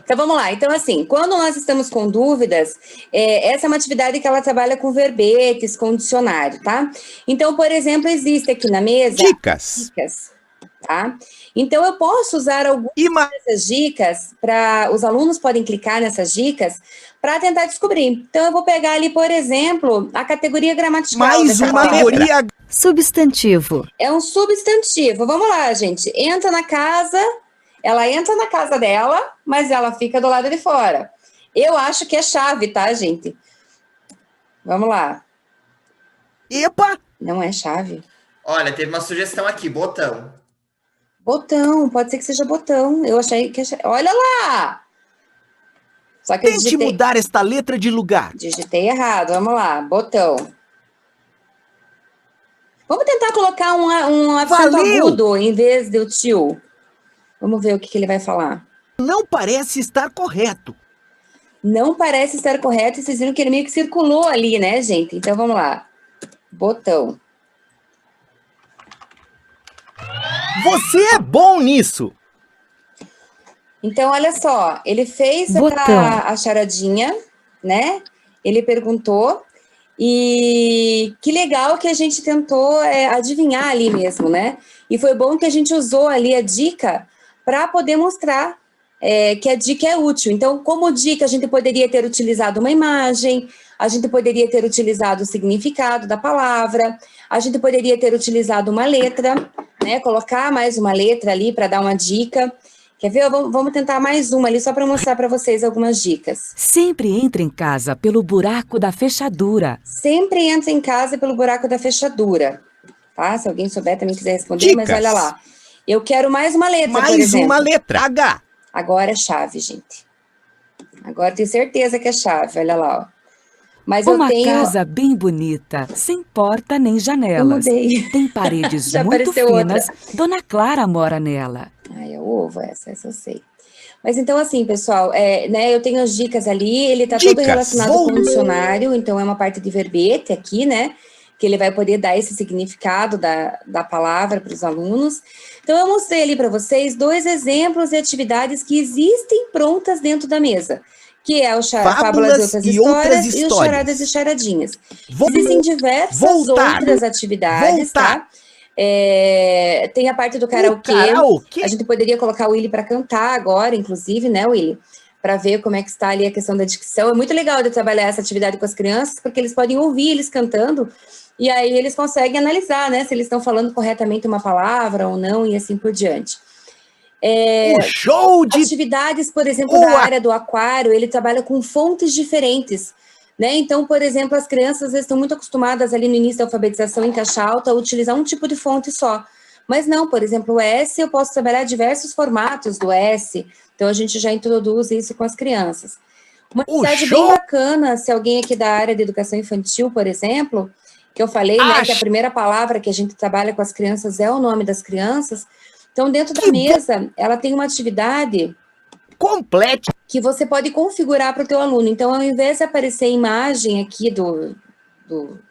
Então, vamos lá. Então, assim, quando nós estamos com dúvidas, essa é uma atividade que ela trabalha com verbetes, com dicionário, tá? Então, por exemplo, existe aqui na mesa... Dicas. Tá? Então, eu posso usar algumas dessas dicas para... Os alunos podem clicar nessas dicas para tentar descobrir. Então, eu vou pegar ali, por exemplo, a categoria gramatical. Mais uma categoria. Substantivo. É um substantivo. Vamos lá, gente. Entra na casa, ela entra na casa dela, mas ela fica do lado de fora. Eu acho que é chave, tá, gente? Vamos lá. Epa! Não é chave. Olha, teve uma sugestão aqui, botão. Botão, pode ser que seja botão. Eu achei que é chave. Olha lá! Só que Tente mudar esta letra de lugar. Digitei errado, vamos lá. Botão. Vamos tentar colocar um acento agudo em vez do tio. Vamos ver o que ele vai falar. Não parece estar correto. Não parece estar correto. Vocês viram que ele meio que circulou ali, né, gente? Então, vamos lá. Botão. Você é bom nisso. Então, olha só. Ele fez a charadinha, né? Ele perguntou. E que legal que a gente tentou adivinhar ali mesmo, né? E foi bom que a gente usou ali a dica para poder mostrar que a dica é útil. Então, como dica, a gente poderia ter utilizado uma imagem, a gente poderia ter utilizado o significado da palavra, a gente poderia ter utilizado uma letra, né? Colocar mais uma letra ali para dar uma dica. Quer ver? Vamos tentar mais uma ali, só para mostrar para vocês algumas dicas. Sempre entra em casa pelo buraco da fechadura. Sempre entra em casa pelo buraco da fechadura. Tá? Se alguém souber também quiser responder, Dicas. Mas olha lá. Eu quero mais uma letra, por Mais exemplo. uma letra. H. Agora é chave, gente. Agora tenho certeza que é chave, olha lá, ó. Mas Uma eu tenho... casa bem bonita, sem porta nem janelas. Eu mudei. Tem paredes Já muito apareceu finas. outra. Dona Clara mora nela. Ai, é o ovo essa eu sei. Mas então, assim, pessoal, né, eu tenho as dicas ali, ele tá todo relacionado com o dicionário, então é uma parte de verbete aqui, né, que ele vai poder dar esse significado da palavra para os alunos. Então, eu mostrei ali para vocês 2 exemplos de atividades que existem prontas dentro da mesa, que é o Fábulas e Outras Histórias e os Charadas e Charadinhas. Existem diversas outras atividades, tá? Tem a parte do karaokê. A gente poderia colocar o Willy para cantar agora, inclusive, né, Willy? Para ver como é que está ali a questão da dicção. É muito legal de trabalhar essa atividade com as crianças, porque eles podem ouvir eles cantando, e aí eles conseguem analisar, né, se eles estão falando corretamente uma palavra ou não, e assim por diante. O show de... atividades, por exemplo, da área do aquário, ele trabalha com fontes diferentes, né? Então, por exemplo, as crianças às vezes estão muito acostumadas ali no início da alfabetização em caixa alta a utilizar um tipo de fonte só. Mas não, por exemplo, o S, eu posso trabalhar diversos formatos do S, então a gente já introduz isso com as crianças. Uma atividade bem bacana, se alguém aqui da área de educação infantil, por exemplo, que eu falei, né, que a primeira palavra que a gente trabalha com as crianças é o nome das crianças. Então, dentro da mesa, ela tem uma atividade completa que você pode configurar para o teu aluno. Então, ao invés de aparecer a imagem aqui do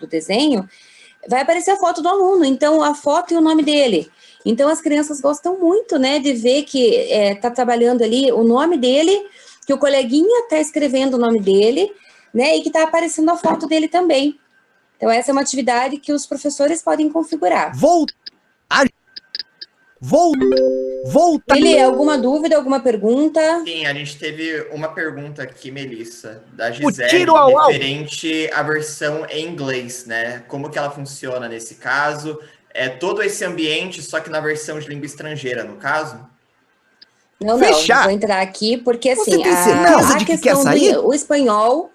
desenho, vai aparecer a foto do aluno. Então, a foto e o nome dele. Então, as crianças gostam muito, né, de ver que está trabalhando ali o nome dele, que o coleguinha está escrevendo o nome dele, né, e que está aparecendo a foto dele também. Então, essa é uma atividade que os professores podem configurar. Ele, alguma dúvida, alguma pergunta? Sim, a gente teve uma pergunta aqui, Melissa, da Gisele, referente à versão em inglês, né? Como que ela funciona nesse caso? É todo esse ambiente, só que na versão de língua estrangeira, no caso? Não, vou entrar aqui, porque assim, a questão do espanhol,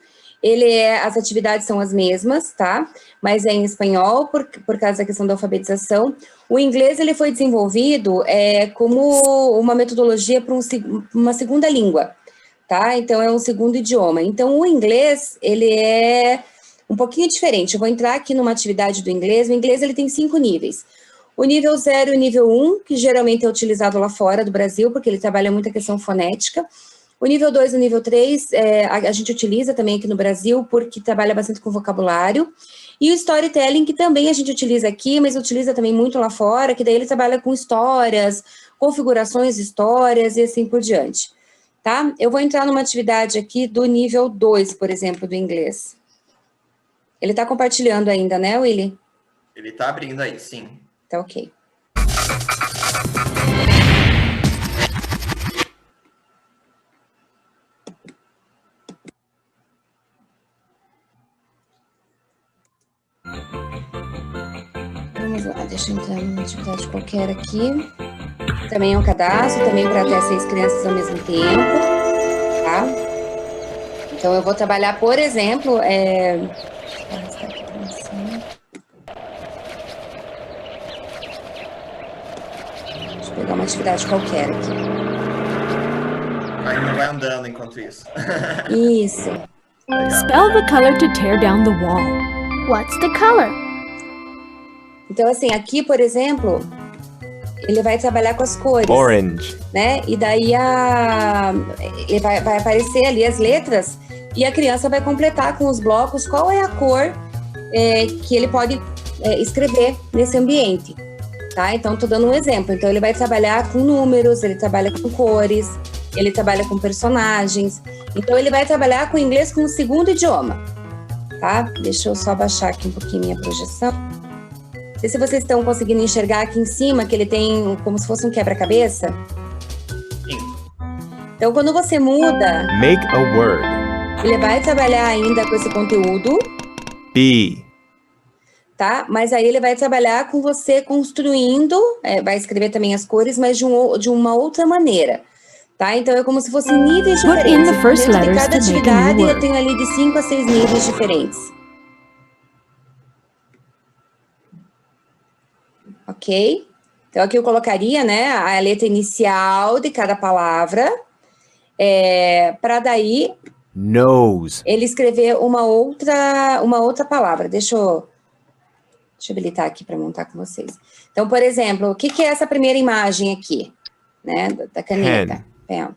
as atividades são as mesmas, tá? Mas é em espanhol, por causa da questão da alfabetização. O inglês, ele foi desenvolvido como uma metodologia para uma segunda língua, tá? Então, é um segundo idioma. Então, o inglês, ele é um pouquinho diferente. Eu vou entrar aqui numa atividade do inglês. O inglês, ele tem 5 níveis. O nível 0 e o nível 1, que geralmente é utilizado lá fora do Brasil, porque ele trabalha muito a questão fonética. O nível 2 e o nível 3, a gente utiliza também aqui no Brasil, porque trabalha bastante com vocabulário. E o storytelling, que também a gente utiliza aqui, mas utiliza também muito lá fora, que daí ele trabalha com histórias, configurações de histórias e assim por diante. Tá? Eu vou entrar numa atividade aqui do nível 2, por exemplo, do inglês. Ele está compartilhando ainda, né, Willy? Ele está abrindo aí, sim. Tá ok. Vamos lá, deixa eu entrar numa atividade qualquer aqui. Também é um cadastro, também para até 6 crianças ao mesmo tempo, tá? Então, eu vou trabalhar, por exemplo, deixa eu pegar uma atividade qualquer aqui. Ainda vai andando enquanto isso. Isso. Spell the color to tear down the wall. What's the color? Então, assim, aqui, por exemplo, ele vai trabalhar com as cores. Orange. Né? E daí ele vai aparecer ali as letras e a criança vai completar com os blocos qual é a cor que ele pode escrever nesse ambiente. Tá? Então, estou dando um exemplo. Então, ele vai trabalhar com números, ele trabalha com cores, ele trabalha com personagens. Então, ele vai trabalhar com o inglês como segundo idioma. Tá? Deixa eu só baixar aqui um pouquinho minha projeção. Não sei se vocês estão conseguindo enxergar aqui em cima que ele tem como se fosse um quebra-cabeça. Sim. Então, quando você muda... Make a word. Ele vai trabalhar ainda com esse conteúdo. B. Tá? Mas aí ele vai trabalhar com você construindo, vai escrever também as cores, mas de uma outra maneira. Tá? Então, é como se fossem níveis diferentes. Dentro de cada atividade, eu tenho ali de 5 a 6 níveis diferentes. Ok? Então, aqui eu colocaria, né, a letra inicial de cada palavra, para daí... Nose. Ele escrever uma outra palavra. Deixa eu habilitar aqui para montar com vocês. Então, por exemplo, o que é essa primeira imagem aqui? Né, da caneta. Pen.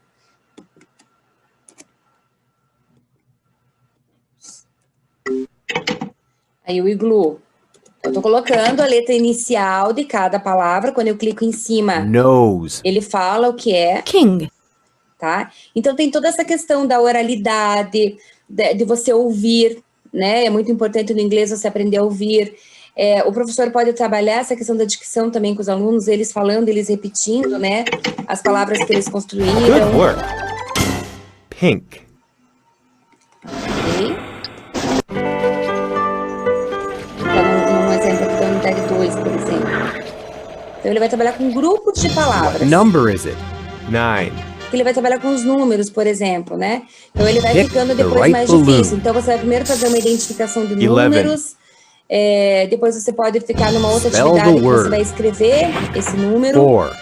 Aí o iglu. Eu estou colocando a letra inicial de cada palavra. Quando eu clico em cima, Nose. Ele fala o que é. King. Tá? Então, tem toda essa questão da oralidade, de você ouvir, né? É muito importante no inglês você aprender a ouvir. O professor pode trabalhar essa questão da dicção também com os alunos, eles falando, eles repetindo, né? As palavras que eles construíram. Good work. Pink. Ok. Num exemplo aqui do tag 2, por exemplo. Então, ele vai trabalhar com grupos de palavras. What number is it? 9. Que ele vai trabalhar com os números, por exemplo, né? Então ele vai Pick ficando the depois right mais balloon. difícil. Então você vai primeiro fazer uma identificação de 11. números, depois você pode ficar numa outra Spell atividade the que você word. vai escrever esse número, 4.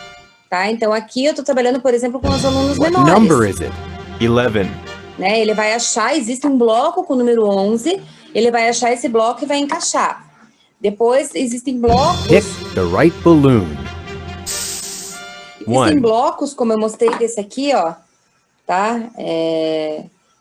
tá? Então aqui eu tô trabalhando, por exemplo, com os alunos What menores. number is it? 11. Né? Ele vai achar, existe um bloco com o número 11, ele vai achar esse bloco e vai encaixar. Depois existem blocos... Pick the right balloon. Existem 1. blocos, como eu mostrei desse aqui, ó, tá?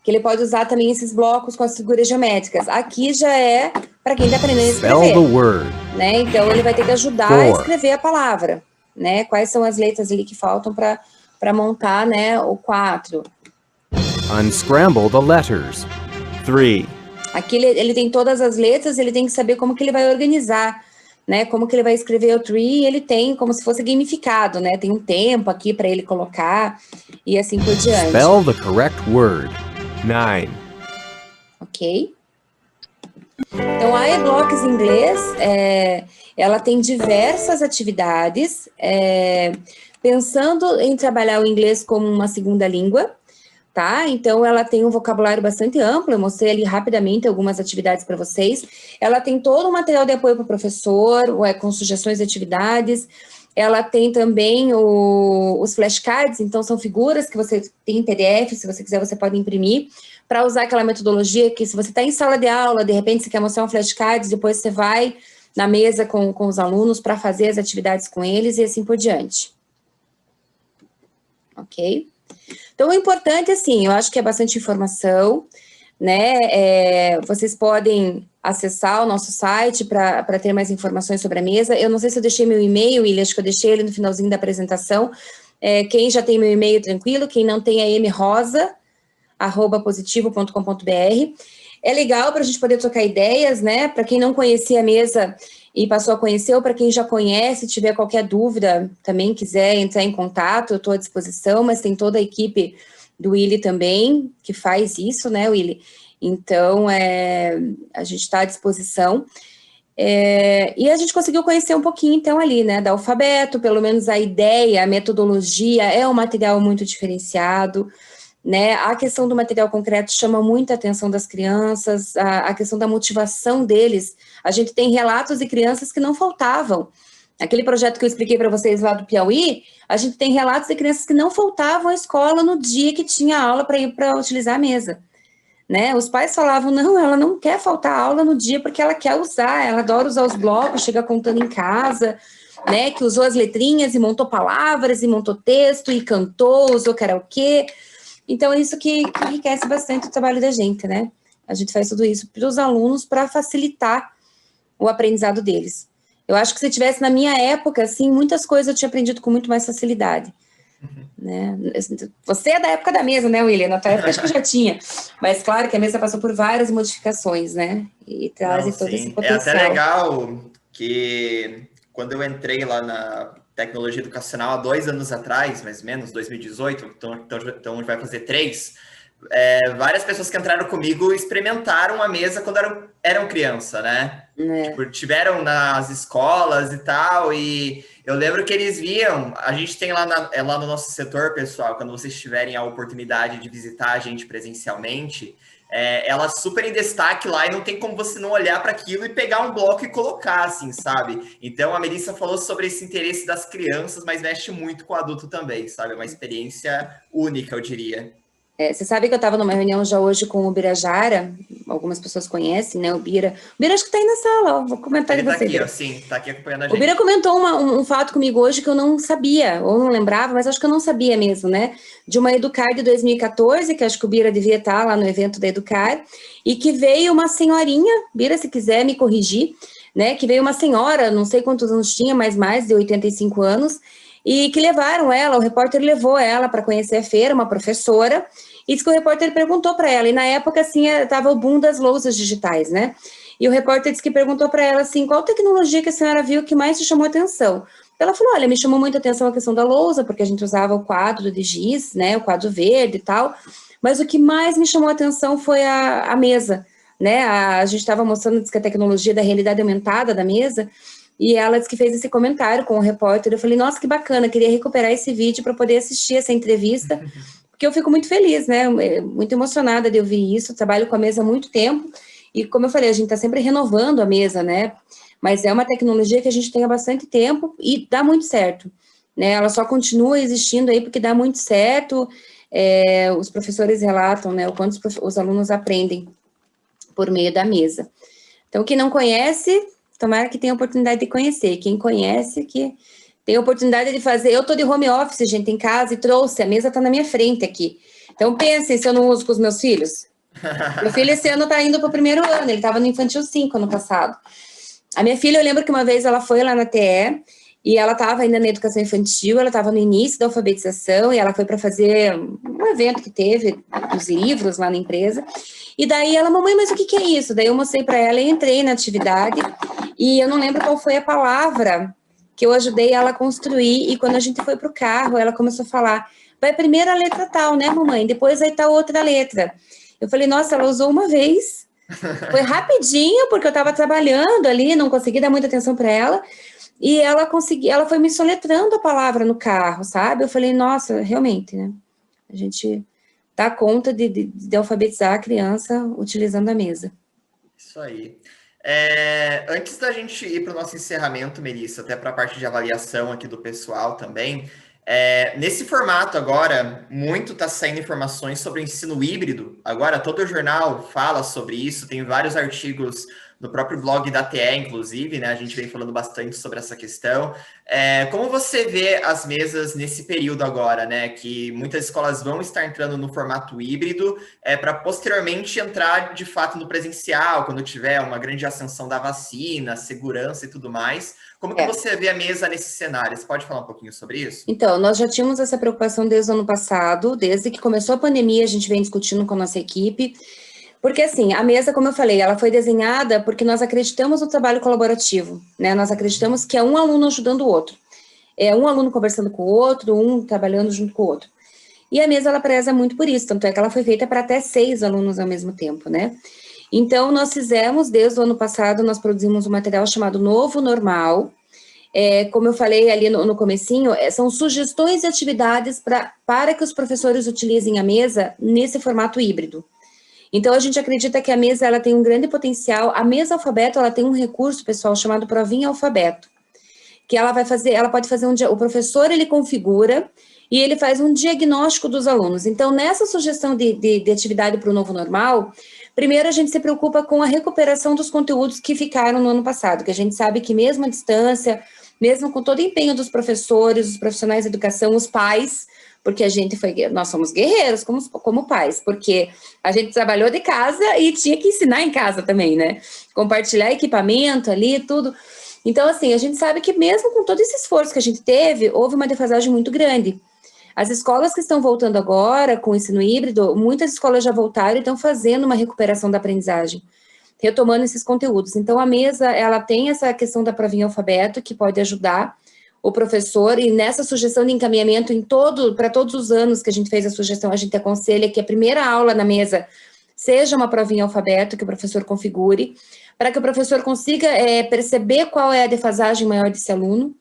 Que ele pode usar também esses blocos com as figuras geométricas. Aqui já é para quem está aprendendo a Spell escrever, the word. né? Então ele vai ter que ajudar a 4. escrever a palavra, né? Quais são as letras ali que faltam para montar, né, o 4. Unscramble the letters. 3. Aqui ele tem todas as letras, ele tem que saber como que ele vai organizar, né? Como que ele vai escrever o tree, ele tem como se fosse gamificado, né? Tem um tempo aqui para ele colocar e assim por diante. Spell the correct word. 9. Ok? Então, a eBlocks inglês, ela tem diversas atividades, pensando em trabalhar o inglês como uma segunda língua, tá? Então, ela tem um vocabulário bastante amplo, eu mostrei ali rapidamente algumas atividades para vocês. Ela tem todo o material de apoio para o professor, com sugestões de atividades. Ela tem também os flashcards, então são figuras que você tem em PDF, se você quiser você pode imprimir, para usar aquela metodologia que se você está em sala de aula, de repente você quer mostrar um flashcard, depois você vai na mesa com os alunos para fazer as atividades com eles e assim por diante. Ok? Então, o importante, assim, eu acho que é bastante informação, né? Vocês podem acessar o nosso site para ter mais informações sobre a mesa. Eu não sei se eu deixei meu e-mail, William, acho que eu deixei ele no finalzinho da apresentação. Quem já tem meu e-mail, tranquilo. Quem não tem, é mrosa@positivo.com.br. É legal para a gente poder trocar ideias, né? Para quem não conhecia a mesa e passou a conhecer, ou para quem já conhece, tiver qualquer dúvida, também quiser entrar em contato, eu estou à disposição, mas tem toda a equipe do Willy também, que faz isso, né, Willy? Então, a gente está à disposição. E a gente conseguiu conhecer um pouquinho, então, ali, né, do alfabeto, pelo menos a ideia, a metodologia, é um material muito diferenciado, né? A questão do material concreto chama muita atenção das crianças, a questão da motivação deles. A gente tem relatos de crianças que não faltavam. Aquele projeto que eu expliquei para vocês lá do Piauí, a gente tem relatos de crianças que não faltavam à escola no dia que tinha aula para ir para utilizar a mesa, né? Os pais falavam, não, ela não quer faltar aula no dia porque ela quer usar, ela adora usar os blocos, chega contando em casa, né? Que usou as letrinhas e montou palavras, e montou texto, e cantou, usou karaokê. Então, é isso que enriquece bastante o trabalho da gente, né? A gente faz tudo isso para os alunos para facilitar o aprendizado deles. Eu acho que se tivesse na minha época, assim, muitas coisas eu tinha aprendido com muito mais facilidade. Né? Você é da época da mesa, né, William? Na tua época acho que já tinha. Mas claro que a mesa passou por várias modificações, né? E traz todo esse potencial. É até legal que quando eu entrei lá na tecnologia educacional há 2 anos atrás, mais ou menos, 2018, então vai fazer 3, várias pessoas que entraram comigo experimentaram a mesa quando eram criança, né? Tipo, tiveram nas escolas e tal, e eu lembro que eles viam, a gente tem lá no nosso setor, pessoal, quando vocês tiverem a oportunidade de visitar a gente presencialmente, ela super em destaque lá e não tem como você não olhar para aquilo e pegar um bloco e colocar, assim, sabe? Então, a Melissa falou sobre esse interesse das crianças, mas mexe muito com o adulto também, sabe? É uma experiência única, eu diria. Você sabe que eu estava numa reunião já hoje com o Birajara, algumas pessoas conhecem, né, o Bira. O Bira acho que está aí na sala, ó, vou comentar de você. Ele tá aqui, ó, sim, tá aqui acompanhando a gente. O Bira comentou um fato comigo hoje que eu não sabia, ou não lembrava, mas acho que eu não sabia mesmo, né, de uma Educar de 2014, que acho que o Bira devia estar lá no evento da Educar, e que veio uma senhorinha, Bira, se quiser me corrigir, né, que veio uma senhora, não sei quantos anos tinha, mas mais de 85 anos, e que levaram ela, o repórter levou ela para conhecer a feira, uma professora. Isso que o repórter perguntou para ela, e na época, assim, estava o boom das louças digitais, né? E o repórter disse que perguntou para ela, assim, qual tecnologia que a senhora viu que mais te chamou a atenção? Ela falou, olha, me chamou muito a atenção a questão da lousa, porque a gente usava o quadro de giz, né, o quadro verde e tal, mas o que mais me chamou a atenção foi a mesa, né? A gente estava mostrando, disse que a tecnologia da realidade aumentada da mesa, e ela disse que fez esse comentário com o repórter. Eu falei, nossa, que bacana, queria recuperar esse vídeo para poder assistir essa entrevista, porque eu fico muito feliz, né, muito emocionada de ouvir isso. Trabalho com a mesa há muito tempo, e como eu falei, a gente está sempre renovando a mesa, né, mas é uma tecnologia que a gente tem há bastante tempo e dá muito certo, né, ela só continua existindo aí porque dá muito certo. Os professores relatam, né, o quanto os alunos aprendem por meio da mesa. Então, quem não conhece, tomara que tenha a oportunidade de conhecer. Quem conhece, que tem a oportunidade de fazer. Eu estou de home office, gente, em casa, e trouxe, a mesa está na minha frente aqui. Então, pensem se eu não uso com os meus filhos. Meu filho esse ano está indo para o 1º ano, ele estava no Infantil 5 ano passado. A minha filha, eu lembro que uma vez ela foi lá na TE, e ela estava ainda na educação infantil, ela estava no início da alfabetização, e ela foi para fazer um evento que teve, dos livros lá na empresa, e daí ela, mamãe, mas o que é isso? Daí eu mostrei para ela e entrei na atividade, e eu não lembro qual foi a palavra que eu ajudei ela a construir, e quando a gente foi para o carro, ela começou a falar, vai primeiro a letra tal, né, mamãe? Depois vai tal outra letra. Eu falei, nossa, ela usou uma vez, foi rapidinho, porque eu estava trabalhando ali, não consegui dar muita atenção para ela, e ela foi me soletrando a palavra no carro, sabe? Eu falei, nossa, realmente, né? A gente dá conta de alfabetizar a criança utilizando a mesa. Isso aí. Antes da gente ir para o nosso encerramento, Melissa, até para a parte de avaliação aqui do pessoal também, nesse formato agora, muito está saindo informações sobre o ensino híbrido. Agora, todo o jornal fala sobre isso, tem vários artigos no próprio blog da TE, inclusive, né? A gente vem falando bastante sobre essa questão. Como você vê as mesas nesse período agora, né? Que muitas escolas vão estar entrando no formato híbrido para posteriormente entrar, de fato, no presencial, quando tiver uma grande ascensão da vacina, segurança e tudo mais. Como que você vê a mesa nesse cenário? Você pode falar um pouquinho sobre isso? Então, nós já tínhamos essa preocupação desde o ano passado, desde que começou a pandemia, a gente vem discutindo com a nossa equipe. Porque, assim, a mesa, como eu falei, ela foi desenhada porque nós acreditamos no trabalho colaborativo, né? Nós acreditamos que é um aluno ajudando o outro. É um aluno conversando com o outro, um trabalhando junto com o outro. E a mesa, ela preza muito por isso, tanto é que ela foi feita para até 6 alunos ao mesmo tempo, né? Então, nós fizemos, desde o ano passado, nós produzimos um material chamado Novo Normal. Como eu falei ali no comecinho, são sugestões de atividades para que os professores utilizem a mesa nesse formato híbrido. Então, a gente acredita que a mesa, ela tem um grande potencial. A mesa alfabeto, ela tem um recurso, pessoal, chamado provinha alfabeto, que ela pode fazer o professor, ele configura e ele faz um diagnóstico dos alunos. Então, nessa sugestão de atividade para o novo normal, primeiro a gente se preocupa com a recuperação dos conteúdos que ficaram no ano passado, que a gente sabe que mesmo à distância, mesmo com todo o empenho dos professores, os profissionais de educação, os pais, porque nós somos guerreiros como pais, porque a gente trabalhou de casa e tinha que ensinar em casa também, né? Compartilhar equipamento ali, tudo. Então, assim, a gente sabe que mesmo com todo esse esforço que a gente teve, houve uma defasagem muito grande. As escolas que estão voltando agora com o ensino híbrido, muitas escolas já voltaram e estão fazendo uma recuperação da aprendizagem, retomando esses conteúdos. Então, a mesa, ela tem essa questão da provinha alfabeto, que pode ajudar o professor, e nessa sugestão de encaminhamento para todos os anos que a gente fez a sugestão, a gente aconselha que a primeira aula na mesa seja uma provinha alfabeto, que o professor configure, para que o professor consiga perceber qual é a defasagem maior desse aluno,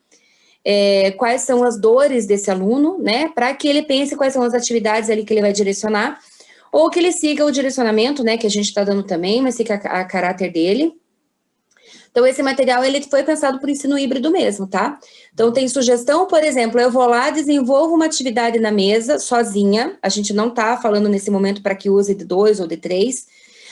quais são as dores desse aluno, né, para que ele pense quais são as atividades ali que ele vai direcionar, ou que ele siga o direcionamento, né, que a gente está dando também, mas fica a caráter dele. Então, esse material, ele foi pensado para o ensino híbrido mesmo, tá? Então, tem sugestão, por exemplo, eu vou lá, desenvolvo uma atividade na mesa, sozinha, a gente não está falando nesse momento para que use de 2 ou de 3,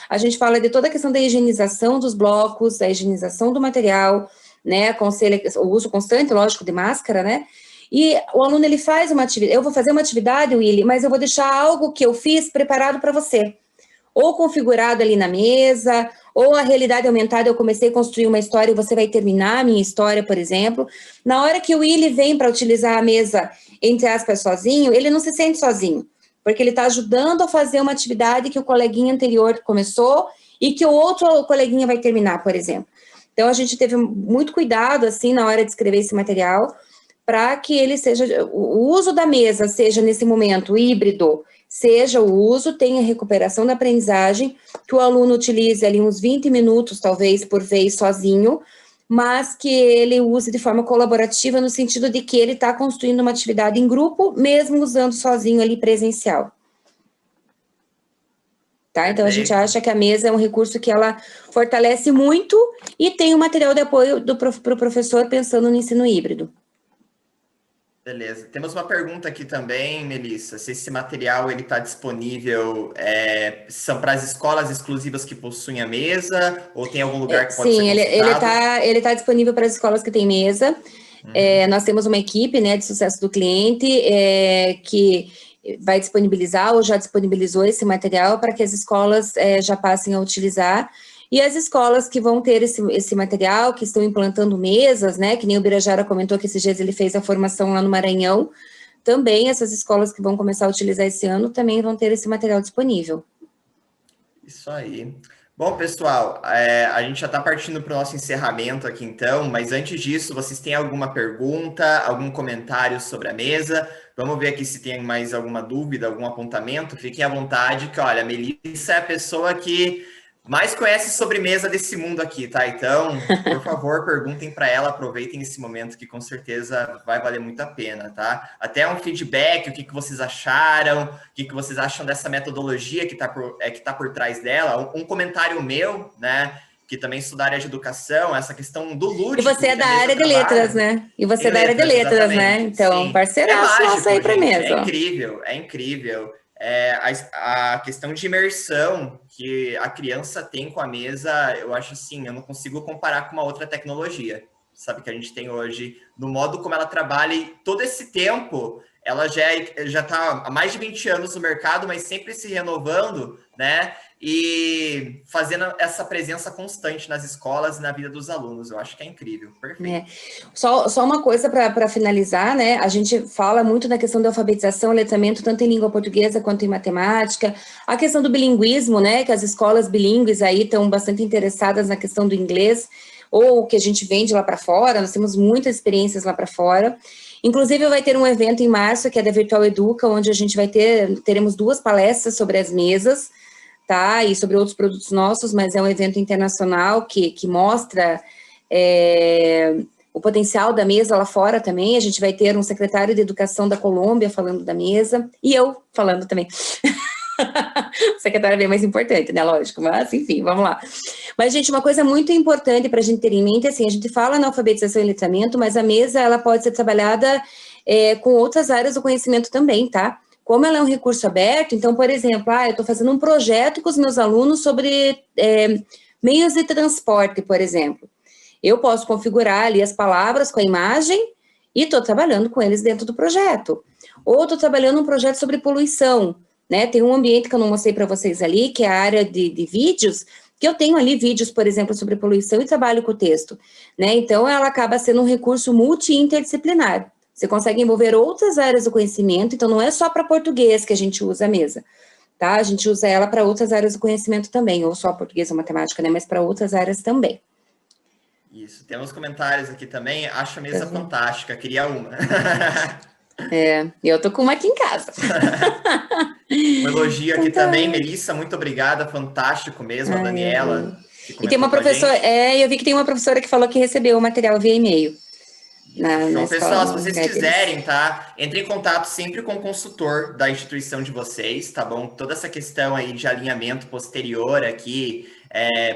a gente fala de toda a questão da higienização dos blocos, da higienização do material, né, aconselha o uso constante, lógico, de máscara, né? E o aluno, ele faz uma atividade, eu vou fazer uma atividade, Willy, mas eu vou deixar algo que eu fiz preparado para você, ou configurado ali na mesa, ou a realidade aumentada, eu comecei a construir uma história e você vai terminar a minha história, por exemplo. Na hora que o Willy vem para utilizar a mesa, entre aspas, sozinho, ele não se sente sozinho, porque ele está ajudando a fazer uma atividade que o coleguinha anterior começou e que o outro coleguinha vai terminar, por exemplo. Então, a gente teve muito cuidado, assim, na hora de escrever esse material, para que ele seja, o uso da mesa seja, nesse momento, híbrido, seja o uso, tenha recuperação da aprendizagem, que o aluno utilize ali uns 20 minutos, talvez, por vez sozinho, mas que ele use de forma colaborativa no sentido de que ele está construindo uma atividade em grupo, mesmo usando sozinho ali presencial. Tá? Então, a gente acha que a mesa é um recurso que ela fortalece muito e tem um material de apoio para o professor pensando no ensino híbrido. Beleza. Temos uma pergunta aqui também, Melissa, se esse material ele está disponível, são para as escolas exclusivas que possuem a mesa, ou tem algum lugar que pode ser consultado? Ele tá disponível para as escolas que têm mesa. Nós temos uma equipe, né, de sucesso do cliente que vai disponibilizar ou já disponibilizou esse material para que as escolas já passem a utilizar. E as escolas que vão ter esse material, que estão implantando mesas, né, que nem o Birajara comentou que esses dias ele fez a formação lá no Maranhão, também essas escolas que vão começar a utilizar esse ano também vão ter esse material disponível. Isso aí. Bom, pessoal, a gente já está partindo para o nosso encerramento aqui então, mas antes disso, vocês têm alguma pergunta, algum comentário sobre a mesa? Vamos ver aqui se tem mais alguma dúvida, algum apontamento. Fiquem à vontade, que olha, a Melissa é a pessoa que mais conhece sobre mesa desse mundo aqui, tá? Então, por favor, perguntem para ela, aproveitem esse momento que com certeza vai valer muito a pena, tá? Até um feedback, o que vocês acharam, o que vocês acham dessa metodologia que tá por trás dela, um comentário meu, né? Que também sou da área de educação, essa questão do lúdico. E você é da área de letras, né? E você é da área de letras, né? Então, parceiraço nosso aí para mesa. É incrível, é incrível. A questão de imersão que a criança tem com a mesa, eu acho assim, eu não consigo comparar com uma outra tecnologia, sabe, que a gente tem hoje, no modo como ela trabalha, e todo esse tempo, ela já está há mais de 20 anos no mercado, mas sempre se renovando, né, e fazendo essa presença constante nas escolas e na vida dos alunos. Eu acho que é incrível, perfeito. Só uma coisa para finalizar, né? A gente fala muito na questão da alfabetização, letramento, tanto em língua portuguesa quanto em matemática. A questão do bilinguismo, né? Que as escolas bilíngues aí estão bastante interessadas na questão do inglês, ou que a gente vende lá para fora, nós temos muitas experiências lá para fora. Inclusive, vai ter um evento em março, que é da Virtual Educa, onde a gente teremos 2 palestras sobre as mesas, tá? E sobre outros produtos nossos, mas é um evento internacional que mostra o potencial da mesa lá fora também. A gente vai ter um secretário de Educação da Colômbia falando da mesa, e eu falando também. O secretário é bem mais importante, né? Lógico, mas enfim, vamos lá. Mas, gente, uma coisa muito importante para a gente ter em mente, assim, a gente fala na alfabetização e letramento, mas a mesa, ela pode ser trabalhada com outras áreas do conhecimento também, tá? Como ela é um recurso aberto, então, por exemplo, eu estou fazendo um projeto com os meus alunos sobre meios de transporte, por exemplo. Eu posso configurar ali as palavras com a imagem e estou trabalhando com eles dentro do projeto. Ou estou trabalhando um projeto sobre poluição, né? Tem um ambiente que eu não mostrei para vocês ali, que é a área de vídeos, que eu tenho ali vídeos, por exemplo, sobre poluição e trabalho com o texto, né? Então, ela acaba sendo um recurso multi-interdisciplinar. Você consegue envolver outras áreas do conhecimento, então não é só para português que a gente usa a mesa, tá? A gente usa ela para outras áreas do conhecimento também, ou só português ou matemática, né? Mas para outras áreas também. Isso, temos comentários aqui também, acho a mesa fantástica, queria uma. Eu tô com uma aqui em casa. Um elogio aqui também, Melissa, muito obrigada, fantástico mesmo, a Daniela. E tem uma professora, eu vi que tem uma professora que falou que recebeu o material via e-mail. Então, pessoal, se vocês quiserem, tá? Entre em contato sempre com o consultor da instituição de vocês, tá bom? Toda essa questão aí de alinhamento posterior aqui,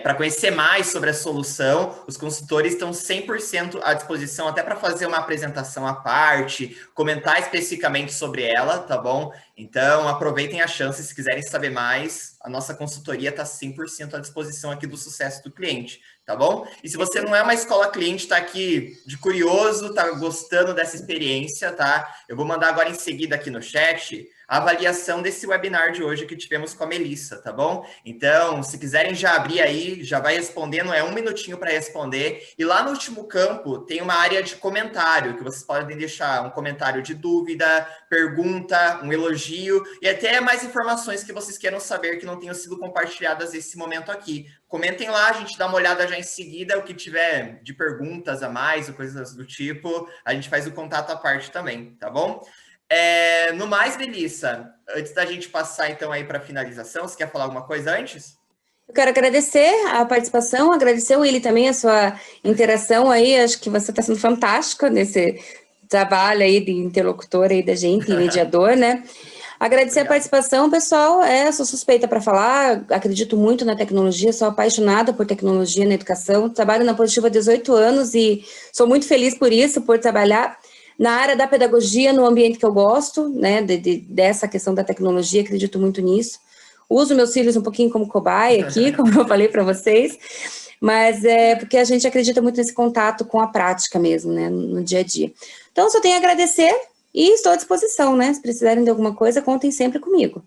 para conhecer mais sobre a solução, os consultores estão 100% à disposição até para fazer uma apresentação à parte, comentar especificamente sobre ela, tá bom? Então, aproveitem a chance, se quiserem saber mais, a nossa consultoria está 100% à disposição aqui do sucesso do cliente, tá bom? E se você não é uma escola cliente, tá aqui de curioso, tá gostando dessa experiência, tá? Eu vou mandar agora em seguida aqui no chat a avaliação desse webinar de hoje que tivemos com a Melissa, tá bom? Então, se quiserem já abrir aí, já vai respondendo, 1 minutinho para responder. E lá no último campo tem uma área de comentário, que vocês podem deixar um comentário de dúvida, pergunta, um elogio e até mais informações que vocês queiram saber que não tenham sido compartilhadas nesse momento aqui. Comentem lá, a gente dá uma olhada já em seguida, o que tiver de perguntas a mais ou coisas do tipo, a gente faz o contato à parte também, tá bom? No mais, Melissa, antes da gente passar então aí para a finalização, você quer falar alguma coisa antes? Eu quero agradecer a participação, agradecer o Willy também, a sua interação aí, acho que você está sendo fantástico nesse trabalho aí de interlocutor aí da gente, mediador, né? Agradecer a participação, pessoal, sou suspeita para falar, acredito muito na tecnologia, sou apaixonada por tecnologia na educação, trabalho na Positiva há 18 anos e sou muito feliz por isso, por trabalhar na área da pedagogia, no ambiente que eu gosto, né, dessa questão da tecnologia, acredito muito nisso. Uso meus filhos um pouquinho como cobaia aqui, como eu falei para vocês, mas é porque a gente acredita muito nesse contato com a prática mesmo, né, no dia a dia. Então, só tenho a agradecer e estou à disposição, né? Se precisarem de alguma coisa, contem sempre comigo.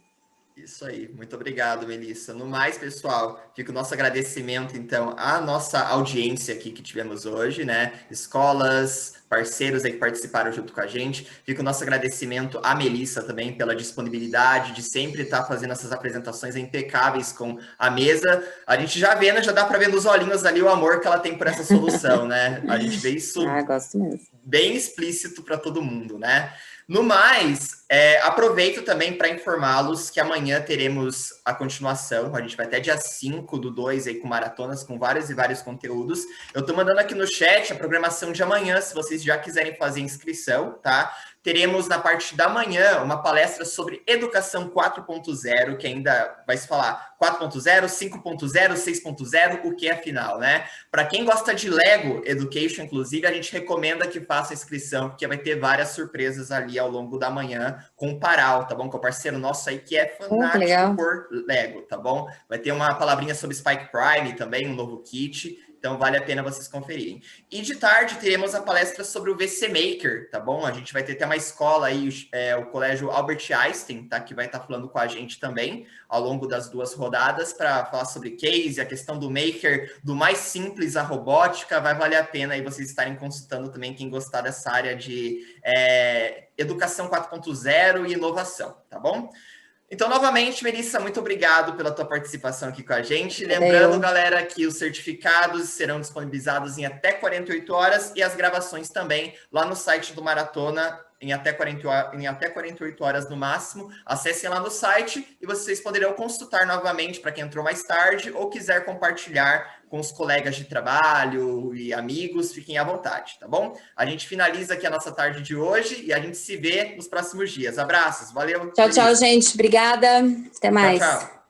Isso aí, muito obrigado, Melissa. No mais, pessoal, fica o nosso agradecimento, então, à nossa audiência aqui que tivemos hoje, né? Escolas, parceiros aí que participaram junto com a gente. Fica o nosso agradecimento à Melissa também pela disponibilidade de sempre estar fazendo essas apresentações impecáveis com a mesa. A gente já vê, né? Já dá para ver nos olhinhos ali o amor que ela tem por essa solução, né? A gente vê isso gosto mesmo. Bem explícito para todo mundo, né? No mais, aproveito também para informá-los que amanhã teremos a continuação. A gente vai até dia 5/2 aí com maratonas, com vários e vários conteúdos. Eu estou mandando aqui no chat a programação de amanhã, se vocês já quiserem fazer inscrição, tá? Teremos na parte da manhã uma palestra sobre educação 4.0, que ainda vai se falar 4.0, 5.0, 6.0, o que é afinal, né? Para quem gosta de Lego Education, inclusive, a gente recomenda que faça a inscrição, porque vai ter várias surpresas ali ao longo da manhã com o Paral, tá bom? Que é o parceiro nosso aí que é fanático por Lego, tá bom? Vai ter uma palavrinha sobre Spike Prime também, um novo kit. Então, vale a pena vocês conferirem. E de tarde, teremos a palestra sobre o VC Maker, tá bom? A gente vai ter até uma escola aí, o Colégio Albert Einstein, tá? Que vai estar falando com a gente também, ao longo das 2 rodadas, para falar sobre case, a questão do Maker, do mais simples à robótica. Vai valer a pena aí vocês estarem consultando também, quem gostar dessa área de educação 4.0 e inovação, tá bom? Então, novamente, Melissa, muito obrigado pela tua participação aqui com a gente. Lembrando, galera, que os certificados serão disponibilizados em até 48 horas e as gravações também lá no site do Maratona em até 48 horas no máximo. Acessem lá no site e vocês poderão consultar novamente para quem entrou mais tarde ou quiser compartilhar com os colegas de trabalho e amigos, fiquem à vontade, tá bom? A gente finaliza aqui a nossa tarde de hoje e a gente se vê nos próximos dias. Abraços, valeu! Tchau, tchau, gente. Obrigada. Até mais. Tchau, tchau.